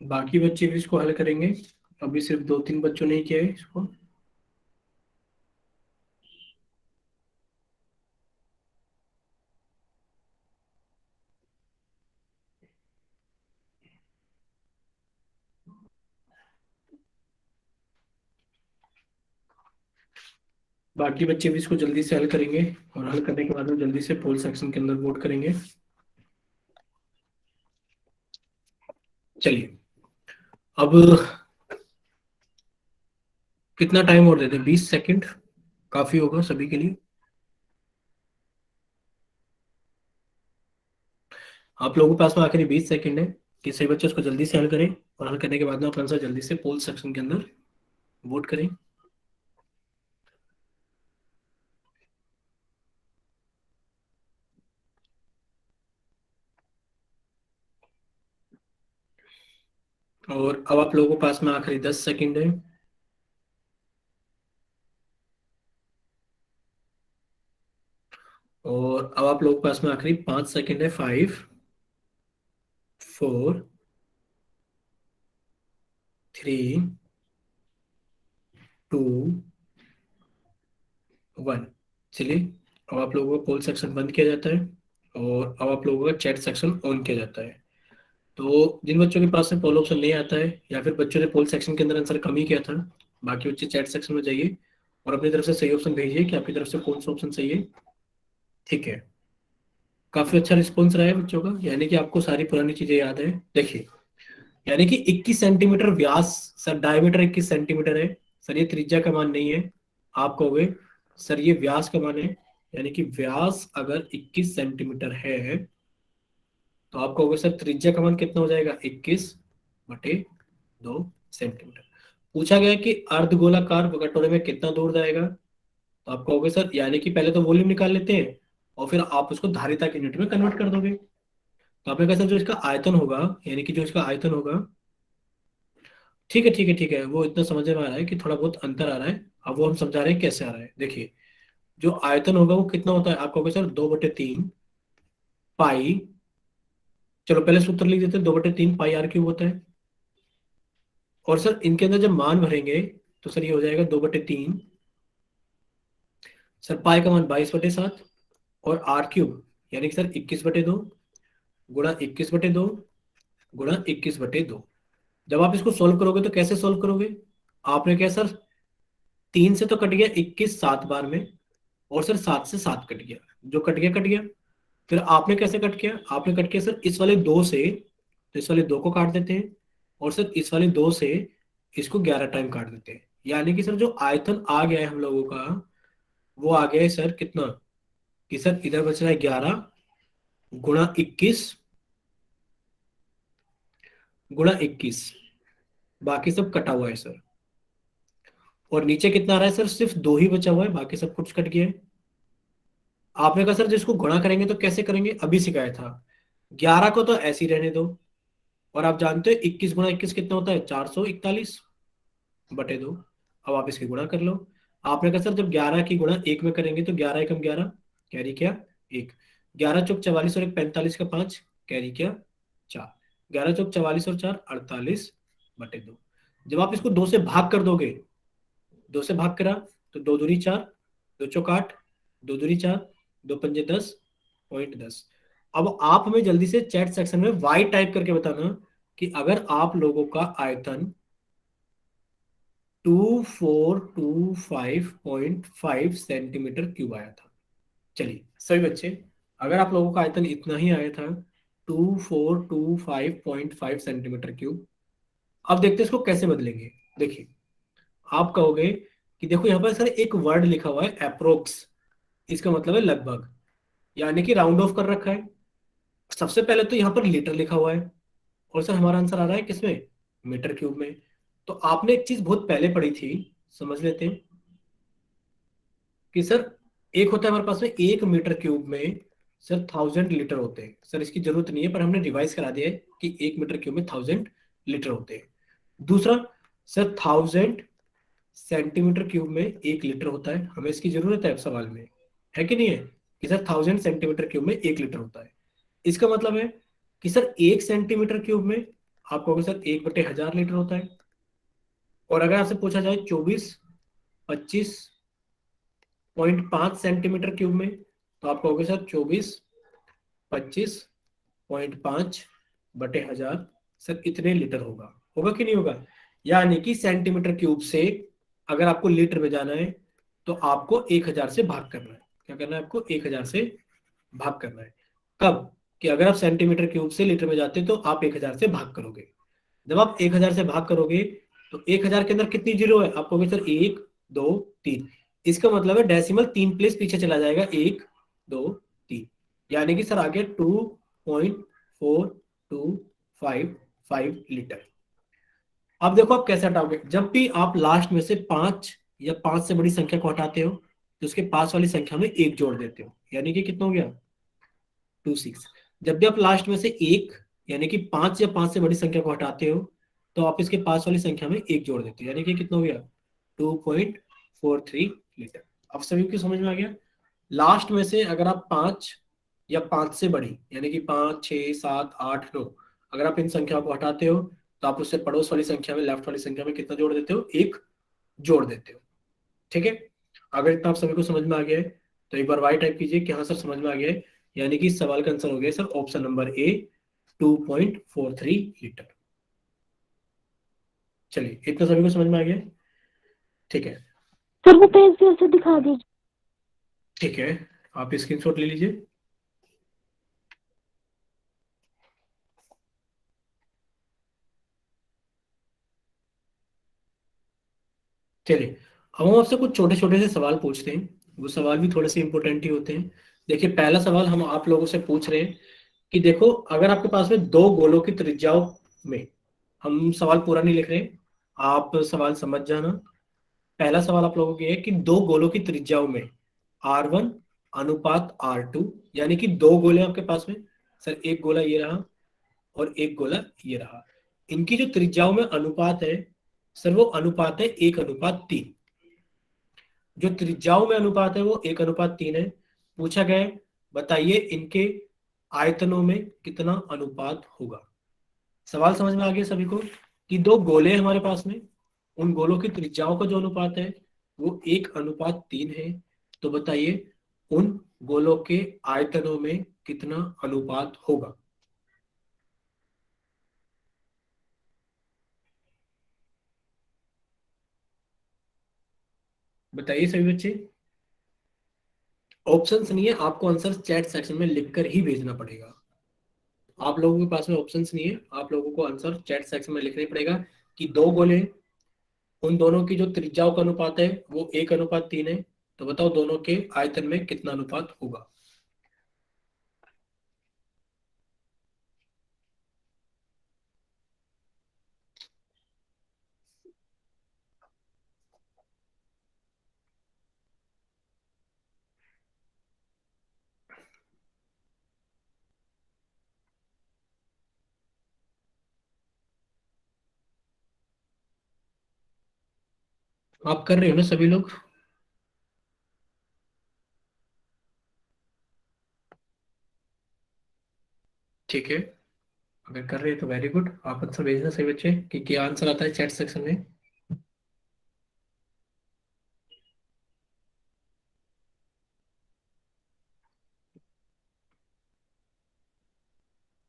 बाकी बच्चे भी इसको हल करेंगे, अभी सिर्फ 2-3 बच्चों ने ही किया है इसको। बाकी बच्चे भी इसको जल्दी से हल करेंगे और हल करने के बाद में जल्दी से पोल सेक्शन के अंदर वोट करेंगे। चलिए अब कितना टाइम और देते हैं? 20 सेकंड काफी होगा सभी के लिए। आप लोगों के पास में आखिरी 20 सेकंड है कि सही बच्चे उसको जल्दी से हल करें और हल करने के बाद में अपना आंसर जल्दी से पोल सेक्शन के अंदर वोट करें। और अब आप लोगों के पास में आखिरी 10 सेकंड है। और अब आप लोगों के पास में आखिरी 5 सेकंड है। 5, 4, 3, 2, 1। चलिए अब आप लोगों का पोल सेक्शन बंद किया जाता है और अब आप लोगों का चैट सेक्शन ऑन किया जाता है। तो जिन बच्चों के पास में पोल ऑप्शन नहीं आता है या फिर बच्चों ने पोल सेक्शन के अंदर आंसर कम ही किया था, बाकी बच्चे चैट सेक्शन में जाइए और अपनी तरफ से सही ऑप्शन भेजिए कि आपकी तरफ से कौन सा ऑप्शन सही है। ठीक है, काफी अच्छा रिस्पॉन्स रहा है बच्चों का, यानी कि आपको सारी पुरानी चीजें याद है। देखिए यानी कि 21 सेंटीमीटर व्यास, सर डायमीटर 21 सेंटीमीटर है सर, ये त्रिज्या का मान नहीं है। आप कहोगे सर ये व्यास का मान है, यानी कि व्यास अगर 21 सेंटीमीटर है तो आप कहोगे सर त्रिज्या का मान कितना हो जाएगा? 21/2 सेंटीमीटर। पूछा गया कि अर्धगोलाकार कटोरे में कितना दूर जाएगा, तो आप कहोगे सर, यानी कि पहले तो वॉल्यूम निकाल लेते हैं और फिर आप उसको धारिता के यूनिट में कन्वर्ट कर दोगे। तो आपने कहा सर जो इसका आयतन होगा, यानी कि जो इसका आयतन होगा, ठीक है ठीक है ठीक है, वो इतना समझ में आ रहा है कि थोड़ा बहुत अंतर आ रहा है। अब वो हम समझा रहे हैं कैसे आ रहा है। देखिए जो आयतन होगा वो कितना होता है, आप कहोगे सर 2/3 पाई, चलो पहले सूत्र लिख देते हैं, 2/3 पाई r³ होता है। और सर इनके अंदर जब मान भरेंगे तो सर ये हो जाएगा 2/3, सर पाई का मान 22/7 और r³ यानी कि सर 21/2 गुणा 21/2 गुणा 21/2। जब आप इसको सोल्व करोगे तो कैसे सोल्व करोगे? आपने क्या सर, 3 से तो कट गया 21 7 बार में, और सर 7 से 7 कट गया, जो कट गया कट गया। फिर आपने कैसे कट किया? आपने कट किया सर इस वाले 2 से, तो इस वाले 2 को काट देते हैं, और सर इस वाले 2 से इसको 11 टाइम काट देते हैं। यानी कि सर जो आयतन आ गया है हम लोगों का, वो आ गया है सर कितना, कि सर इधर बच रहा है 11 गुणा 21 बाकी सब कटा हुआ है सर। और नीचे कितना आ रहा है सर? सिर्फ 2 ही बचा हुआ है, बाकी सब कुछ कट गया है। आपने कहा सर जिसको गुणा करेंगे तो कैसे करेंगे, अभी सिखाया था। 11 को तो ऐसे ही रहने दो, और आप जानते हो 21 गुणा 21 कितना होता है? 441/2। अब आप इसकी गुणा कर लो। आपने कहा सर जब 11 की गुणा 1 में करेंगे तो 11 एकम 11, कैरी क्या 1, 11 चौक 44 और 1 45 का 5, कैरी क्या 4, 11 चौक 44 और 4 48/2। जब आप इसको 2 से भाग कर दोगे, 2 से भाग करा तो 2 दूनी 4, 2 चौक 8, 2 दूनी 4, 2 पंजे 10, .10। अब आप हमें जल्दी से चैट सेक्शन में वाई टाइप करके बताना कि अगर आप लोगों का आयतन 2425.5 सेंटीमीटर क्यूब आया था। चलिए सभी बच्चे, अगर आप लोगों का आयतन इतना ही आया था 2425.5 सेंटीमीटर क्यूब। अब देखते हैं इसको कैसे बदलेंगे। देखिए, आप कहोगे कि देखो यहाँ पर सर एक वर्ड लिखा हुआ है अप्रोक्स, इसका मतलब है लगभग, यानी कि राउंड ऑफ कर रखा है। सबसे पहले तो यहाँ पर लीटर लिखा हुआ है, और सर हमारा आंसर आ रहा है किसमें, मीटर क्यूब में। तो आपने एक चीज बहुत पहले पढ़ी थी, समझ लेते हैं कि सर एक होता है हमारे पास में 1 मीटर क्यूब में सर 1000 लीटर होते हैं। सर इसकी जरूरत नहीं है, पर हमने रिवाइज करा दिया है कि 1 मीटर क्यूब में 1000 लीटर होते हैं। दूसरा, सर 1000 सेंटीमीटर क्यूब में 1 लीटर होता है। हमें इसकी जरूरत है अब सवाल में, है कि नहीं है, कि सर 1000 सेंटीमीटर क्यूब में 1 लीटर होता है। इसका मतलब है कि सर 1 सेंटीमीटर क्यूब में आप कहोगे सर 1/1000 लीटर होता है। और अगर आपसे पूछा जाए 24-25.5 सेंटीमीटर क्यूब में, तो आप कहोगे सर 24-25.5/1000, सर इतने लीटर होगा। होगा कि नहीं होगा? यानी कि सेंटीमीटर क्यूब से अगर आपको लीटर में जाना है तो आपको 1000 से भाग करना है। क्या करना है आपको? 1000 से भाग करना है। कब? कि अगर आप सेंटीमीटर क्यूब से लीटर में जाते हैं तो आप 1000 से भाग करोगे। जब आप 1000 से भाग करोगे तो 1000 के अंदर कितनी जीरो है? आप कहोगे सर 1, 2, 3। इसका मतलब है डेसिमल 3 प्लेस पीछे चला जाएगा, 1, 2, 3। यानी कि सर आ गया 2.4255 लीटर। अब देखो आप कैसे हटाओगे। जब भी आप लास्ट में से 5 या 5 से बड़ी संख्या को हटाते हो तो उसके पास वाली संख्या में 1 जोड़ देते हो, यानी कि कितना हो गया? 26। जब भी आप लास्ट में से एक यानी कि 5 या 5 से बड़ी संख्या को हटाते हो तो आप इसके पास वाली संख्या में 1 जोड़ देते हो, यानी कि कितना हो गया? 2.43 लीटर। अब सभी को समझ में आ गया? लास्ट में से अगर आप 5 या 5 से बड़ी यानी कि 5, 6, 7, 8, 9, अगर आप इन संख्याओं को हटाते हो तो आप उससे पड़ोस वाली संख्या में, लेफ्ट वाली संख्या में कितना जोड़ देते हो? 1 जोड़ देते हो। ठीक है? अगर इतना आप सभी को समझ में आ गया है तो एक बार वाई टाइप कीजिए कि हाँ सर समझ में आ गया है। यानी कि इस सवाल का आंसर हो गया sir option number A, 2.43 litre. चलिए, इतना सभी को समझ में आ गया? ठीक है। सर वो पेज फिर से दिखा दीजिए। ठीक है, आप स्क्रीनशॉट ले लीजिए। चलिए, अब हम आपसे कुछ छोटे छोटे से सवाल पूछते हैं। वो सवाल भी थोड़े से इंपॉर्टेंट ही होते हैं। देखिए, पहला सवाल हम आप लोगों से पूछ रहे हैं कि देखो, अगर आपके पास में दो गोलों की त्रिज्याओं में, हम सवाल पूरा नहीं लिख रहे, आप सवाल समझ जाना। पहला सवाल आप लोगों के है कि दो गोलों की त्रिज्याओं में R1 अनुपात R2, यानी कि दो गोले आपके पास में, सर एक गोला ये रहा और एक गोला ये रहा। इनकी जो त्रिज्याओं में अनुपात है सर, वो अनुपात है 1:3। जो त्रिज्याओं में अनुपात है वो 1:3 है। पूछा गया है, बताइए इनके आयतनों में कितना अनुपात होगा। सवाल समझ में आ गया सभी को कि दो गोले हैं हमारे पास में, उन गोलों की त्रिज्याओं का जो अनुपात है वो 1:3 है। तो बताइए उन गोलों के आयतनों में कितना अनुपात होगा। बताइए सभी बच्चे। ऑप्शंस नहीं है, आपको आंसर चैट सेक्शन में लिखकर ही भेजना पड़ेगा। आप लोगों के पास में ऑप्शंस नहीं है, आप लोगों को आंसर चैट सेक्शन में लिखना ही पड़ेगा कि दो गोले, उन दोनों की जो त्रिज्याओं का अनुपात है वो 1:3 है। तो बताओ दोनों के आयतन में कितना अनुपात होगा। आप कर रहे हो ना सभी लोग? ठीक है, अगर कर रहे हैं तो वेरी गुड। आप आंसर भेजना सही बच्चे कि क्या आंसर आता है चैट सेक्शन में।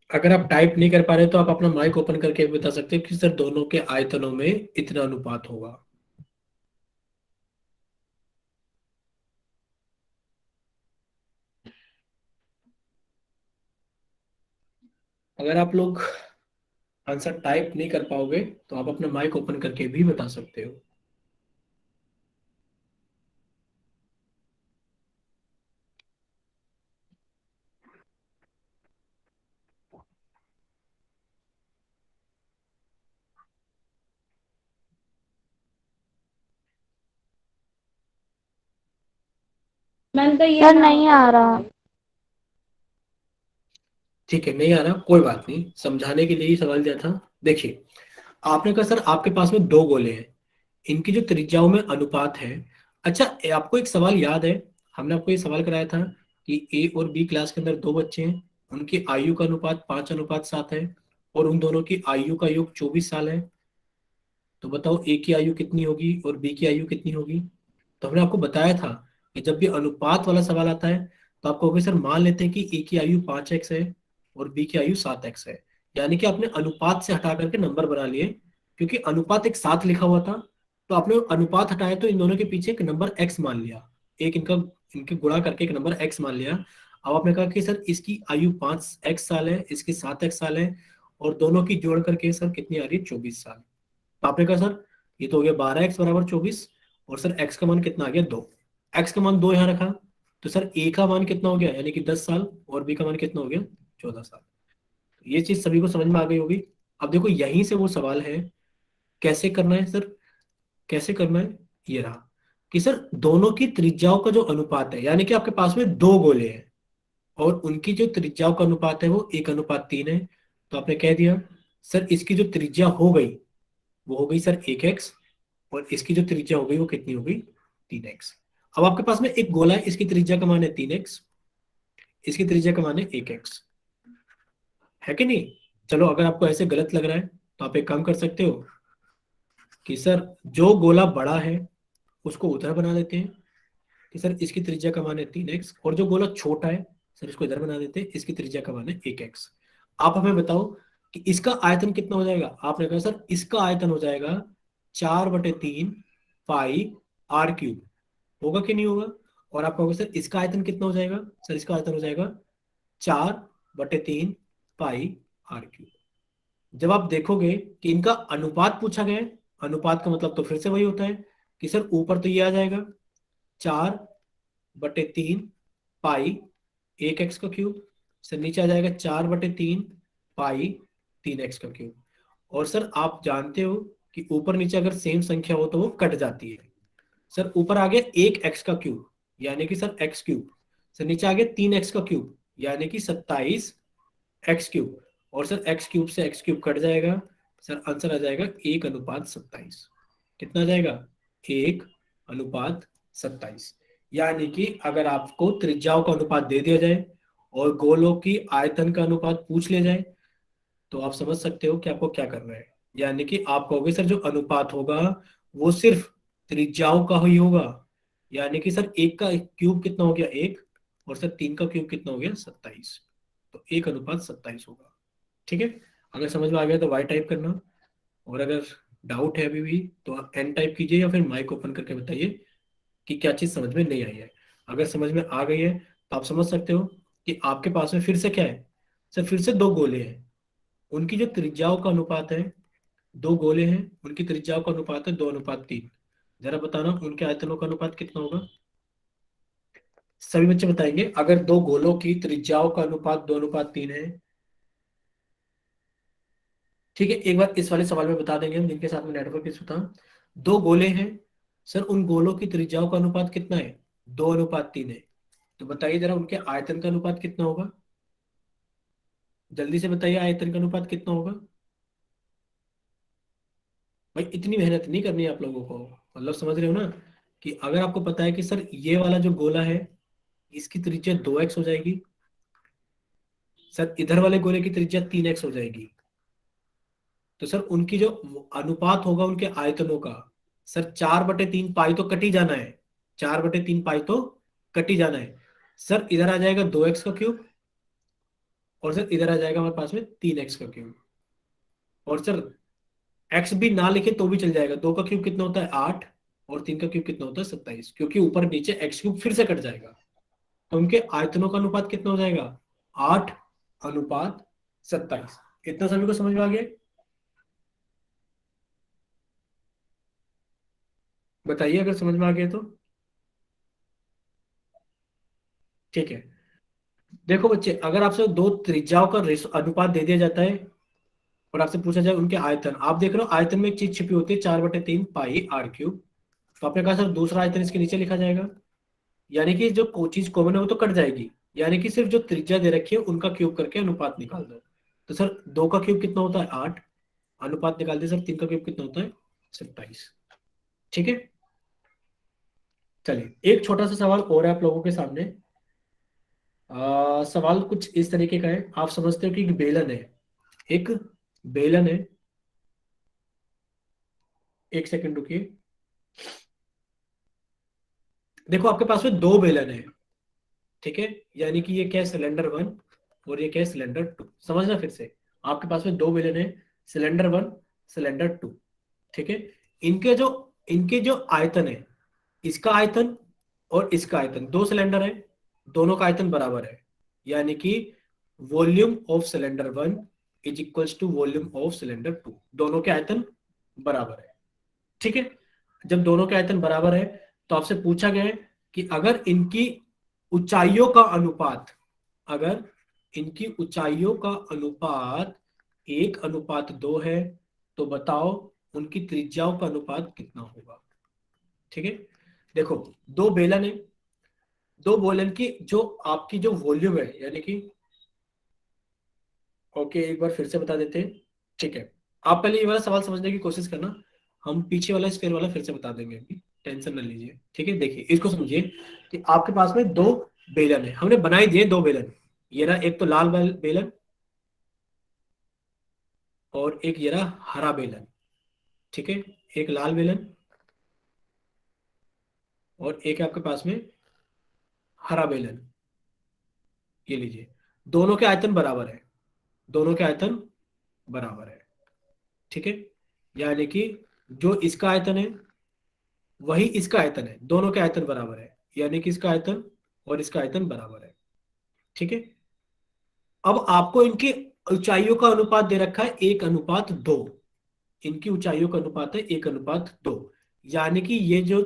अगर आप टाइप नहीं कर पा रहे तो आप अपना माइक ओपन करके भी बता सकते हैं कि सर दोनों के आयतनों में इतना अनुपात होगा। अगर आप लोग आंसर टाइप नहीं कर पाओगे तो आप अपना माइक ओपन करके भी बता सकते हो। सर नहीं आ रहा। ठीक है, नहीं आ रहा, कोई बात नहीं, समझाने के लिए ही सवाल दिया था। देखिए, आपने कहा सर आपके पास में दो गोले हैं, इनकी जो त्रिज्याओं में अनुपात है। अच्छा, आपको एक सवाल याद है? हमने आपको ये सवाल कराया था कि ए और बी क्लास के अंदर दो बच्चे हैं, उनकी आयु का अनुपात 5:7 है, और उन दोनों की आयु का योग 24 साल है। तो बताओ ए की आयु कितनी होगी और बी की आयु कितनी होगी? तो हमने आपको बताया था कि जब भी अनुपात वाला सवाल आता है तो आप कहोगे सर मान लेते हैं कि ए की आयु 5x है और बी की आयु 7x है। यानी कि आपने अनुपात से हटा करके नंबर बना लिए, क्योंकि अनुपात एक साथ लिखा हुआ था, तो आपने अनुपात हटाया तो इन दोनों के पीछे एक नंबर x मान लिया, एक इनका इनके गुणा करके एक नंबर x मान लिया। अब आपने कहा कि सर इसकी आयु 5x साल है, इसकी 7x साल है, और दोनों की जोड़ करके सर कितनी आ रही है? 24 साल। तो आपने कहा सर ये तो हो गया 12x = 24, और सर x का मान कितना आ गया? 2। x का मान 2 यहाँ रखा, तो सर a का मान कितना हो गया? यानी कि 10 साल, और b का मान कितना हो गया? 14 साल। ये चीज सभी को समझ में आ गई होगी। अब देखो यहीं से वो सवाल है, कैसे करना है सर? कैसे करना है? ये रहा कि सर दोनों की त्रिज्याओं का जो अनुपात है, यानी कि आपके पास में दो गोले हैं और उनकी जो त्रिज्याओं का अनुपात है वो 1:3 है। तो आपने कह दिया सर इसकी जो त्रिज्या हो गई वो हो गई सर 1x, और इसकी जो त्रिज्या हो गई वो कितनी हो गई? 3x। अब आपके पास में एक गोला है, इसकी त्रिज्या का मान है 3x, इसकी त्रिज्या का मान है 1x, है कि नहीं? चलो, अगर आपको ऐसे गलत लग रहा है तो आप एक काम कर सकते हो कि सर जो गोला बड़ा है उसको उधर बना देते हैं कि सर इसकी त्रिज्या का मान है 3x, और जो गोला छोटा है सर इसको इधर बना देते हैं, इसकी त्रिज्या का मान है 1x। आप हमें बताओ कि इसका आयतन कितना हो जाएगा? आपने कहा सर इसका आयतन हो जाएगा 4/3 पाई r क्यूब। होगा कि नहीं होगा? और आप कहोगे सर इसका आयतन कितना हो जाएगा? सर इसका आयतन हो जाएगा 4/3 पाई r क्यूब। जब आप देखोगे कि इनका अनुपात पूछा गया है, अनुपात का मतलब तो फिर से वही होता है कि सर ऊपर तो ये आ जाएगा 4/3 पाई 1x का क्यूब, सर नीचे आ जाएगा 4/3 पाई 3x का क्यूब। और सर आप जानते हो कि ऊपर नीचे अगर सेम संख्या हो तो वो कट जाती है। सर ऊपर आ गया 1x का क्यूब, यानी कि सर x क्यूब, सर नीचे आ गया 3x का क्यूब, यानी कि 27x क्यूब, और सर x क्यूब से x क्यूब कट जाएगा, सर आंसर आ जाएगा 1:27। कितना आ जाएगा? 1:27। यानी कि अगर आपको त्रिज्याओं का अनुपात दे दिया जाए और गोलों की आयतन का अनुपात पूछ लिया जाए तो आप समझ सकते हो कि आपको क्या करना है। यानी कि आप कहोगे सर जो अनुपात होगा वो सिर्फ त्रिज्याओं का ही होगा, यानी कि सर एक का क्यूब कितना हो गया? 1, और सर 3 का क्यूब कितना हो गया? 27। तो 1:27 होगा। ठीक है, अगर समझ में आ गया तो वाई टाइप करना, और अगर डाउट है अभी भी तो आप एन टाइप कीजिए या फिर माइक ओपन करके बताइए कि क्या चीज़ समझ में नहीं आई है। अगर समझ में आ गई है तो आप समझ सकते हो कि आपके पास में फिर से क्या है? सर फिर से दो गोले हैं, उनकी जो त्रिज्याओं का अनुपात है, दो गोले हैं उनकी त्रिज्याओं का अनुपात है 2:3। जरा बताना उनके आयतनों का अनुपात कितना होगा? सभी बच्चे बताएंगे, अगर दो गोलों की त्रिज्याओं का अनुपात 2:3 है। ठीक है, एक बार इस वाले सवाल में बता देंगे हम जिनके साथ में नेटवर्क इशू था। दो गोले हैं, सर उन गोलों की त्रिज्याओं का अनुपात कितना है? 2:3 है। तो बताइए जरा उनके आयतन का अनुपात कितना होगा? जल्दी से बताइए आयतन का अनुपात कितना होगा? भाई इतनी मेहनत नहीं करनी है आप लोगों को, मतलब समझ रहे हो ना कि अगर आपको पता है कि सर ये वाला जो गोला है इसकी त्रिज्या 2x हो जाएगी, सर इधर वाले गोले की त्रिज्या 3x हो जाएगी, तो सर उनकी जो अनुपात होगा उनके आयतनों का, सर 4/3 पाई तो कट ही जाना है, 4/3 पाई तो कट ही जाना है। सर इधर आ जाएगा 2x का क्यूब, और सर इधर आ जाएगा हमारे पास में 3x का क्यूब, और सर एक्स भी ना लिखे तो भी चल जाएगा। 2 का क्यूब कितना होता है? 8, और 3 का क्यूब कितना होता है? 27, क्योंकि ऊपर नीचे x क्यूब फिर से कट जाएगा। तो उनके आयतनों का अनुपात कितना हो जाएगा? 8:27। 27। इतना सभी को समझ में आ गया? बताइए अगर समझ में आ गया तो। ठीक है, देखो बच्चे, अगर आपसे दो त्रिज्याओं का अनुपात दे दिया जाता है और आपसे पूछा जाए उनके आयतन, आप देख रहे हो आयतन में एक चीज छिपी होती है, 4/3 पाई आर क्यूब। तो आपने कहा सर दूसरा आयतन इसके नीचे लिखा जाएगा, यानी कि जो चीज कॉमन है वो तो कट जाएगी, यानी कि सिर्फ जो त्रिज्या दे रखी है उनका क्यूब करके अनुपात निकाल दो। तो सर 2 का क्यूब कितना होता है? 8। अनुपात निकाल दे सर, 3 का क्यूब कितना होता है? 27। ठीक है, चलिए एक छोटा सा सवाल और है आप लोगों के सामने। सवाल कुछ इस तरीके का है, आप समझते हो कि एक बेलन है, एक बेलन है, एक सेकंड रुकिए। देखो आपके पास में दो बेलन है, ठीक है, यानी कि ये क्या है? सिलेंडर 1 और ये क्या है? सिलेंडर 2। समझना फिर से, आपके पास में दो बेलन है, सिलेंडर 1, सिलेंडर 2। ठीक है, इनके जो आयतन है, इसका आयतन और इसका आयतन, दो सिलेंडर है, दोनों का आयतन बराबर है, यानी कि volume of cylinder 1 is equals to volume of cylinder 2। दोनों के आयतन बराबर है। ठीक है, जब दोनों के आयतन बराबर है तो आपसे पूछा गया है कि अगर इनकी ऊंचाइयों का अनुपात, अगर इनकी ऊंचाइयों का अनुपात 1:2 है, तो बताओ उनकी त्रिज्याओं का अनुपात कितना होगा। ठीक है, देखो दो बेलन है, दो बेलन की जो आपकी जो वॉल्यूम है, यानी कि, ओके एक बार फिर से बता देते हैं। ठीक है, आप पहले ये वाला सवाल समझने की कोशिश करना, हम पीछे वाला स्क्वायर वाला फिर से बता देंगे अभी, टेंशन न लीजिए। ठीक है, देखिए इसको समझिए कि आपके पास में दो बेलन है, हमने बनाई दिए दो बेलन। ये रहा एक तो लाल बेलन, और एक ये रहा हरा बेलन। ठीक है, एक लाल बेलन और एक है आपके पास में हरा बेलन। ये लीजिए, दोनों के आयतन बराबर है, दोनों के आयतन बराबर है। ठीक है, यानी कि जो इसका आयतन है वही इसका आयतन है, दोनों के आयतन बराबर है, यानी कि इसका आयतन और इसका आयतन बराबर है। ठीक है, अब आपको इनकी ऊंचाइयों का अनुपात दे रखा है 1:2। इनकी ऊंचाइयों का अनुपात है 1:2, यानी कि ये जो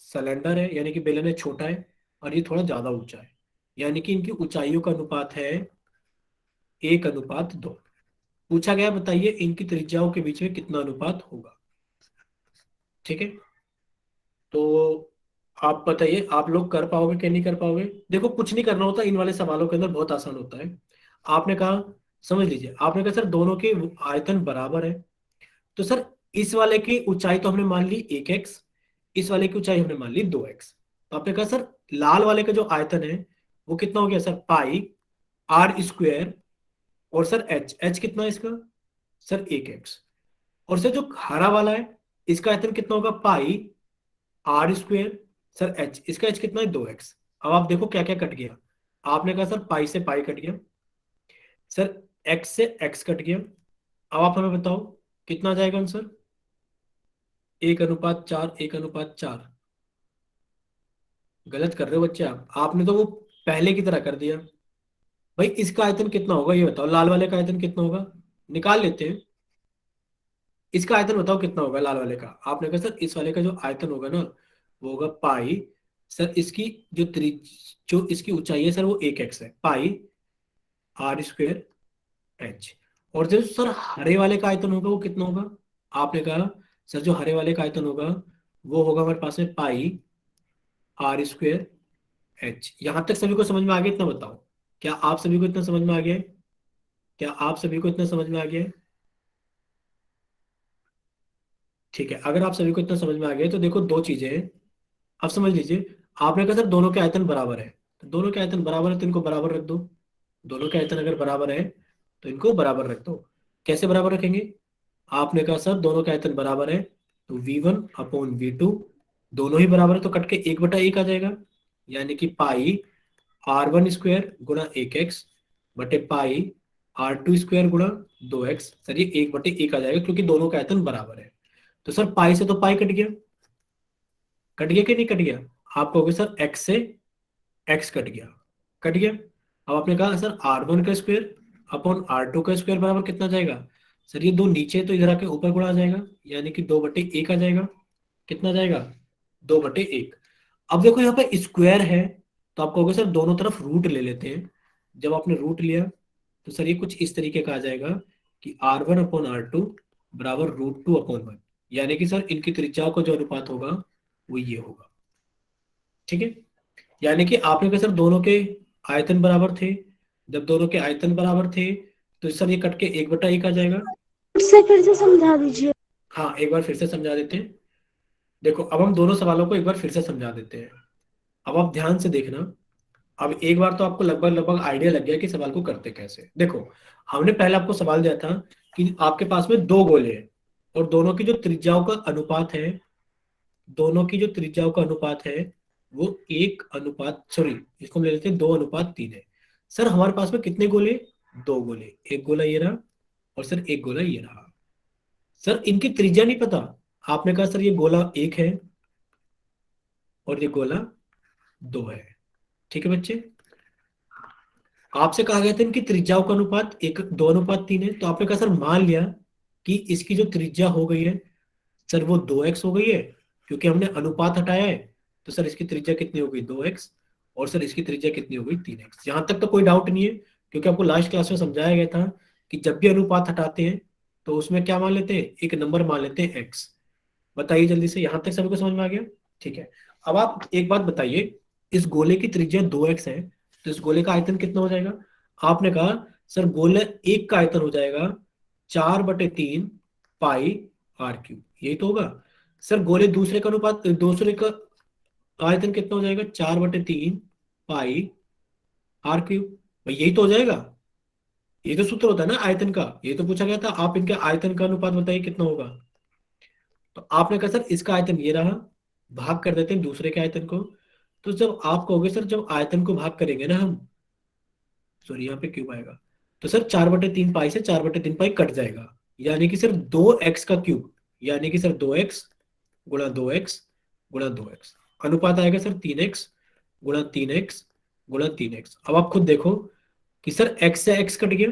सिलेंडर है यानी कि बेलन है छोटा है और ये थोड़ा ज्यादा ऊंचा है, यानी कि इनकी ऊंचाइयों का अनुपात है 1:2। पूछा गया बताइए इनकी त्रिज्याओं के बीच में कितना अनुपात होगा। ठीक है, तो आप बताइए आप लोग कर पाओगे कि नहीं कर पाओगे? देखो कुछ नहीं करना होता इन वाले सवालों के अंदर, बहुत आसान होता है। आपने कहा, समझ लीजिए, आपने कहा सर दोनों के आयतन बराबर है, तो सर इस वाले की ऊंचाई तो हमने मान ली 1x, इस वाले की ऊंचाई हमने मान ली 2x। तो आपने कहा सर लाल वाले का जो आयतन है वो कितना हो गया सर? पाई आर स्क्वायर, और सर एच, एच कितना है इसका? Sir 1x। और सर जो हरा वाला है इसका आयतन कितना होगा? पाई आर स्क्वेयर, सर एच, इसका एच कितना है? 2x। अब आप देखो क्या क्या कट गया। आपने कहा सर पाई से पाई कट गया, सर एक्स से एक्स कट गया। अब आप हमें बताओ कितना आ जाएगा आंसर? 1:4, 1:4। गलत कर रहे हो बच्चे आप, आपने तो वो पहले की तरह कर दिया। भाई इसका आयतन कितना होगा ये बताओ, लाल वाले का आयतन कितना होगा? निकाल लेते हैं, इसका आयतन बताओ कितना होगा लाल वाले का? आपने कहा सर इस वाले का जो आयतन होगा ना वो होगा पाई, सर इसकी जो जो इसकी ऊंचाई है सर वो 1x है, पाई आर स्क्वेयर एच। और जो सर हरे वाले का आयतन होगा वो कितना होगा? आपने कहा सर जो हरे वाले का आयतन होगा वो होगा हमारे पास में पाई आर स्क्वेयर एच। यहां तक सभी को समझ में आ गया? इतना बताओ, क्या आप सभी को इतना समझ में आ गया है? क्या आप सभी को इतना समझ में आ गया है? ठीक है, अगर आप सभी को इतना समझ में आ गया है तो देखो दो चीजें हैं। अब समझ लीजिए, आपने कहा सर दोनों के आयतन बराबर है, तो दोनों के आयतन बराबर है तो इनको बराबर रख दो। दोनों के आयतन अगर बराबर है तो इनको बराबर रख दो। कैसे बराबर रखेंगे? आपने कहा सर दोनों के आयतन बराबर है तो v1/v2 दोनों ही बराबर है तो कट के 1/1 आ जाएगा, यानी कि पाई r1 स्क्वायर गुणा 1x बटे पाई r2 स्क्वायर गुणा 2x। सर ये 1/1 आ जाएगा क्योंकि दोनों का आयतन बराबर है। तो सर पाई से तो पाई कट गया, कट गया कि नहीं कट गया? आप कहोगे सर एक्स से एक्स कट गया, कट गया। अब आपने कहा सर r1 का स्क्वायर अपॉन R2 का स्क्वायर बराबर कितना जाएगा सर, ये दो नीचे तो इधर आके ऊपर गुणा आ जाएगा, यानी कि 2/1 आ जाएगा। कितना जाएगा 2/1। अब देखो यहाँ पे स्क्वायर है, तो आप कहोगे सर दोनों तरफ रूट ले लेते हैं। जब आपने रूट लिया तो सर ये कुछ इस तरीके का आ जाएगा कि R1/R2 बराबर √2/1, यानी कि सर इनकी त्रिज्याओं का जो अनुपात होगा वो ये होगा। ठीक है, यानी कि आपने कहा सर दोनों के आयतन बराबर थे, जब दोनों के आयतन बराबर थे तो सर ये कट के 1/1 आ जाएगा। फिर से समझा दीजिए। हाँ, एक बार फिर से समझा देते हैं। देखो अब हम दोनों सवालों को एक बार फिर से समझा देते हैं। अब आप ध्यान से देखना। अब एक बार तो आपको लगभग लगभग आइडिया लग गया कि सवाल को करते कैसे। देखो हमने पहले आपको सवाल दिया था कि आपके पास में दो गोले हैं और दोनों की जो त्रिज्याओं का अनुपात है, दोनों की जो त्रिज्याओं का अनुपात है वो 1 अनुपात, सॉरी इसको हम ले लेते हैं 2/3 है। सर हमारे पास में कितने गोले, दो गोले, एक गोला ये रहा और सर एक गोला ये रहा। सर इनकी त्रिज्या नहीं पता, आपने कहा सर ये गोला 1 है और ये गोला 2 है। ठीक है बच्चे, आपसे कहा गया था इनकी त्रिज्याओं का अनुपात 2/3 है, तो आपने कहा सर मान लिया कि इसकी जो त्रिज्या हो गई है सर वो 2x हो गई है, क्योंकि हमने अनुपात हटाया है। तो सर इसकी त्रिज्या कितनी हो गई 2x, और सर इसकी त्रिज्या कितनी हो गई 3x। यहां तक तो कोई डाउट नहीं है, क्योंकि आपको लास्ट क्लास में समझाया गया था कि जब भी अनुपात हटाते हैं तो उसमें क्या मान लेते हैं, एक नंबर मान लेते हैं x। बताइए जल्दी से, यहां तक सभी को समझ में आ गया। ठीक है, अब आप एक बात बताइए, इस गोले की त्रिज्या 2x है तो इस गोले का आयतन कितना हो जाएगा। आपने कहा सर गोले एक का आयतन हो जाएगा 4/3 पाई R³ यही तो होगा। सर गोले दूसरे का अनुपात, दूसरे का आयतन कितना हो जाएगा 4/3 पाई R³, भाई यही तो हो जाएगा। ये तो सूत्र होता है ना आयतन का, ये तो पूछा गया था, आप इनके आयतन का अनुपात बताइए कितना होगा। तो आपने कहा सर इसका आयतन ये रहा, भाग कर देते हैं दूसरे के आयतन को। तो जब आप कहोगे सर जब आयतन को भाग करेंगे ना हम, सॉरी यहाँ पे क्यूब आएगा, तो सर 4/3 पाई से 4/3 पाई कट जाएगा, यानी कि सर 2x का क्यूब, यानी कि सर 2x गुणा 2x गुणा 2x, अनुपात आएगा सर 3x गुणा 3x गुणा 3x। अब आप खुद देखो कि सर x से x कट गया,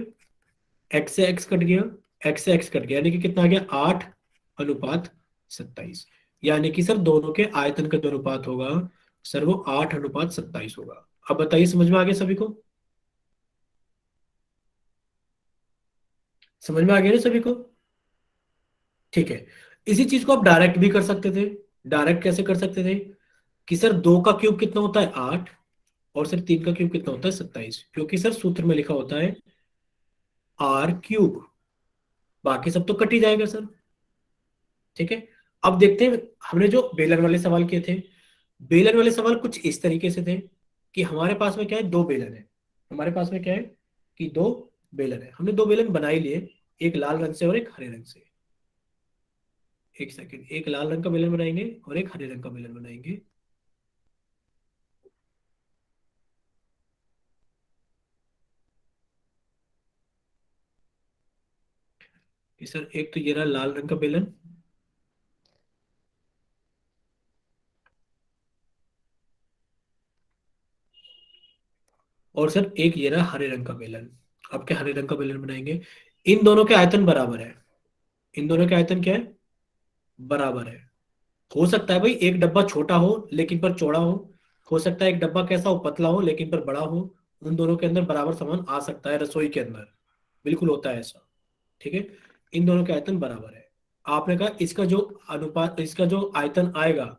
x से x कट गया, x से x कट गया, यानी कि कितना आ गया 8/27, यानी कि सर दोनों के आयतन का जो अनुपात होगा सर वो 8/27 होगा। अब बताइए समझ में आ गया सभी को, समझ में आ गया ना सभी को। ठीक है, इसी चीज को आप डायरेक्ट भी कर सकते थे। डायरेक्ट कैसे कर सकते थे कि सर 2 का क्यूब कितना होता है 8, और सर 3 का क्यूब कितना होता है 27, क्योंकि सर सूत्र में लिखा होता है R³, बाकी सब तो कट ही जाएगा सर। ठीक है, अब देखते हैं हमने जो बेलन वाले सवाल किए थे, बेलन वाले सवाल कुछ इस तरीके से थे कि हमारे पास में क्या है, दो बेलन है। हमारे पास में क्या है कि दो बेलन है, हमने दो बेलन बना ही लिए, एक लाल रंग से और एक हरे रंग से। एक सेकंड, एक लाल रंग का बेलन बनाएंगे और एक हरे रंग का बेलन बनाएंगे। कि सर एक तो ये रहा लाल रंग का बेलन, और सर एक ये रहा हरे रंग का बेलन। अब क्या हरे रंग का बेलन बनाएंगे, इन दोनों के आयतन बराबर है, इन दोनों के आयतन क्या है, बराबर है। हो सकता है भाई एक डब्बा छोटा हो लेकिन पर चौड़ा हो सकता है एक डब्बा कैसा हो, पतला हो लेकिन पर बड़ा हो। उन दोनों के अंदर बराबर सामान आ सकता है रसोई के अंदर, बिल्कुल होता है ऐसा। ठीक है, इन दोनों के आयतन बराबर है। आपने कहा इसका जो अनुपात, इसका जो आयतन आएगा,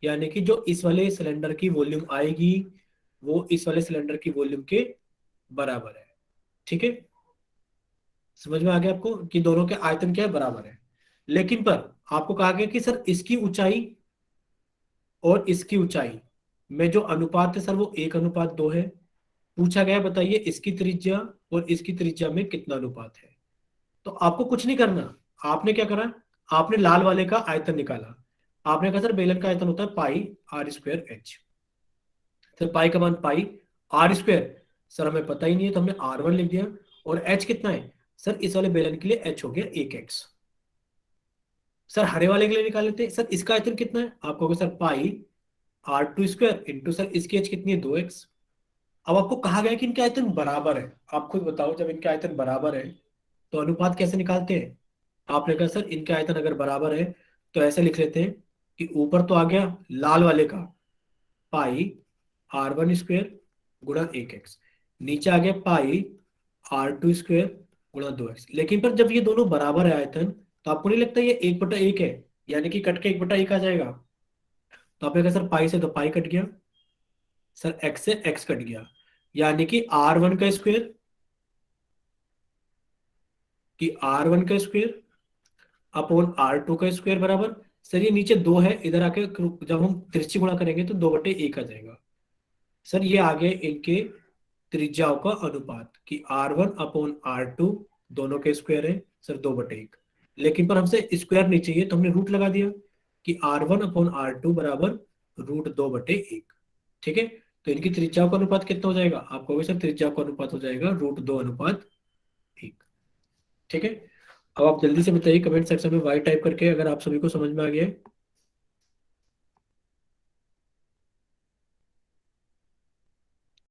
यानी कि जो इस वाले सिलेंडर की वॉल्यूम आएगी वो इस वाले सिलेंडर की वॉल्यूम के बराबर है। ठीक है, समझ में आ गया आपको कि दोनों के आयतन क्या है, बराबर है। लेकिन पर आपको कहा गया कि सर इसकी ऊंचाई और इसकी ऊंचाई में जो अनुपात है सर वो 1/2 है। पूछा गया बताइए इसकी त्रिज्या और इसकी त्रिज्या में कितना अनुपात है। तो आपको कुछ नहीं करना, आपने क्या करा, आपने लाल वाले का आयतन निकाला। आपने कहा सर बेलन का आयतन होता है पाई R²H। सर पाई का मान पाई, R², सर हमें पता ही नहीं है तो हमने R1 लिख दिया, और H कितना है सर, इस वाले बेलन के लिए H हो गया 1x। सर हरे वाले के लिए निकाल लेते हैं, सर इसका आयतन कितना है, आप कहोगे सर पाई R² इंटू सर इसकी H कितनी है 2x। अब आपको कहा गया है कि इनके आयतन बराबर है, आप खुद बताओ जब इनके आयतन बराबर है तो अनुपात कैसे निकालते हैं? आपने कहा सर इनके आयतन अगर बराबर है तो ऐसे लिख लेते हैं कि ऊपर तो आ गया लाल वाले का पाई r1 स्क्वेयर गुणा 1x, नीचे आ गया पाई r2 स्क्वेयर गुणा 2x। लेकिन पर जब ये दोनों बराबर है आयतन, तो आपको नहीं लगता ये 1/1 है, यानी कि कट के 1/1 आ जाएगा? तो आपने कहा सर पाई से तो पाई कट गया, सर x से x कट गया, यानी कि r1 का स्क्वेयर, कि r1 का स्क्वेयर अपॉन r2 का स्क्वेयर बराबर, सर ये नीचे 2 है, इधर आके जब हम तिरछी गुणा करेंगे तो 2/1 आ जाएगा। सर ये आ गए इनके त्रिज्याओं का अनुपात, कि r1 अपॉन r2 दोनों के स्क्वायर है सर 2/1। लेकिन पर हमसे स्क्वायर नहीं चाहिए तो हमने रूट लगा दिया कि r1 अपॉन r2 बराबर √2/1। ठीक है, तो इनकी त्रिज्याओं का अनुपात कितना हो जाएगा? आप कहोगे सर त्रिज्याओं का अनुपात हो जाएगा √2:1। ठीक है, अब आप जल्दी से बताइए कमेंट सेक्शन में वाई टाइप करके, अगर आप सभी को समझ में आ गया है।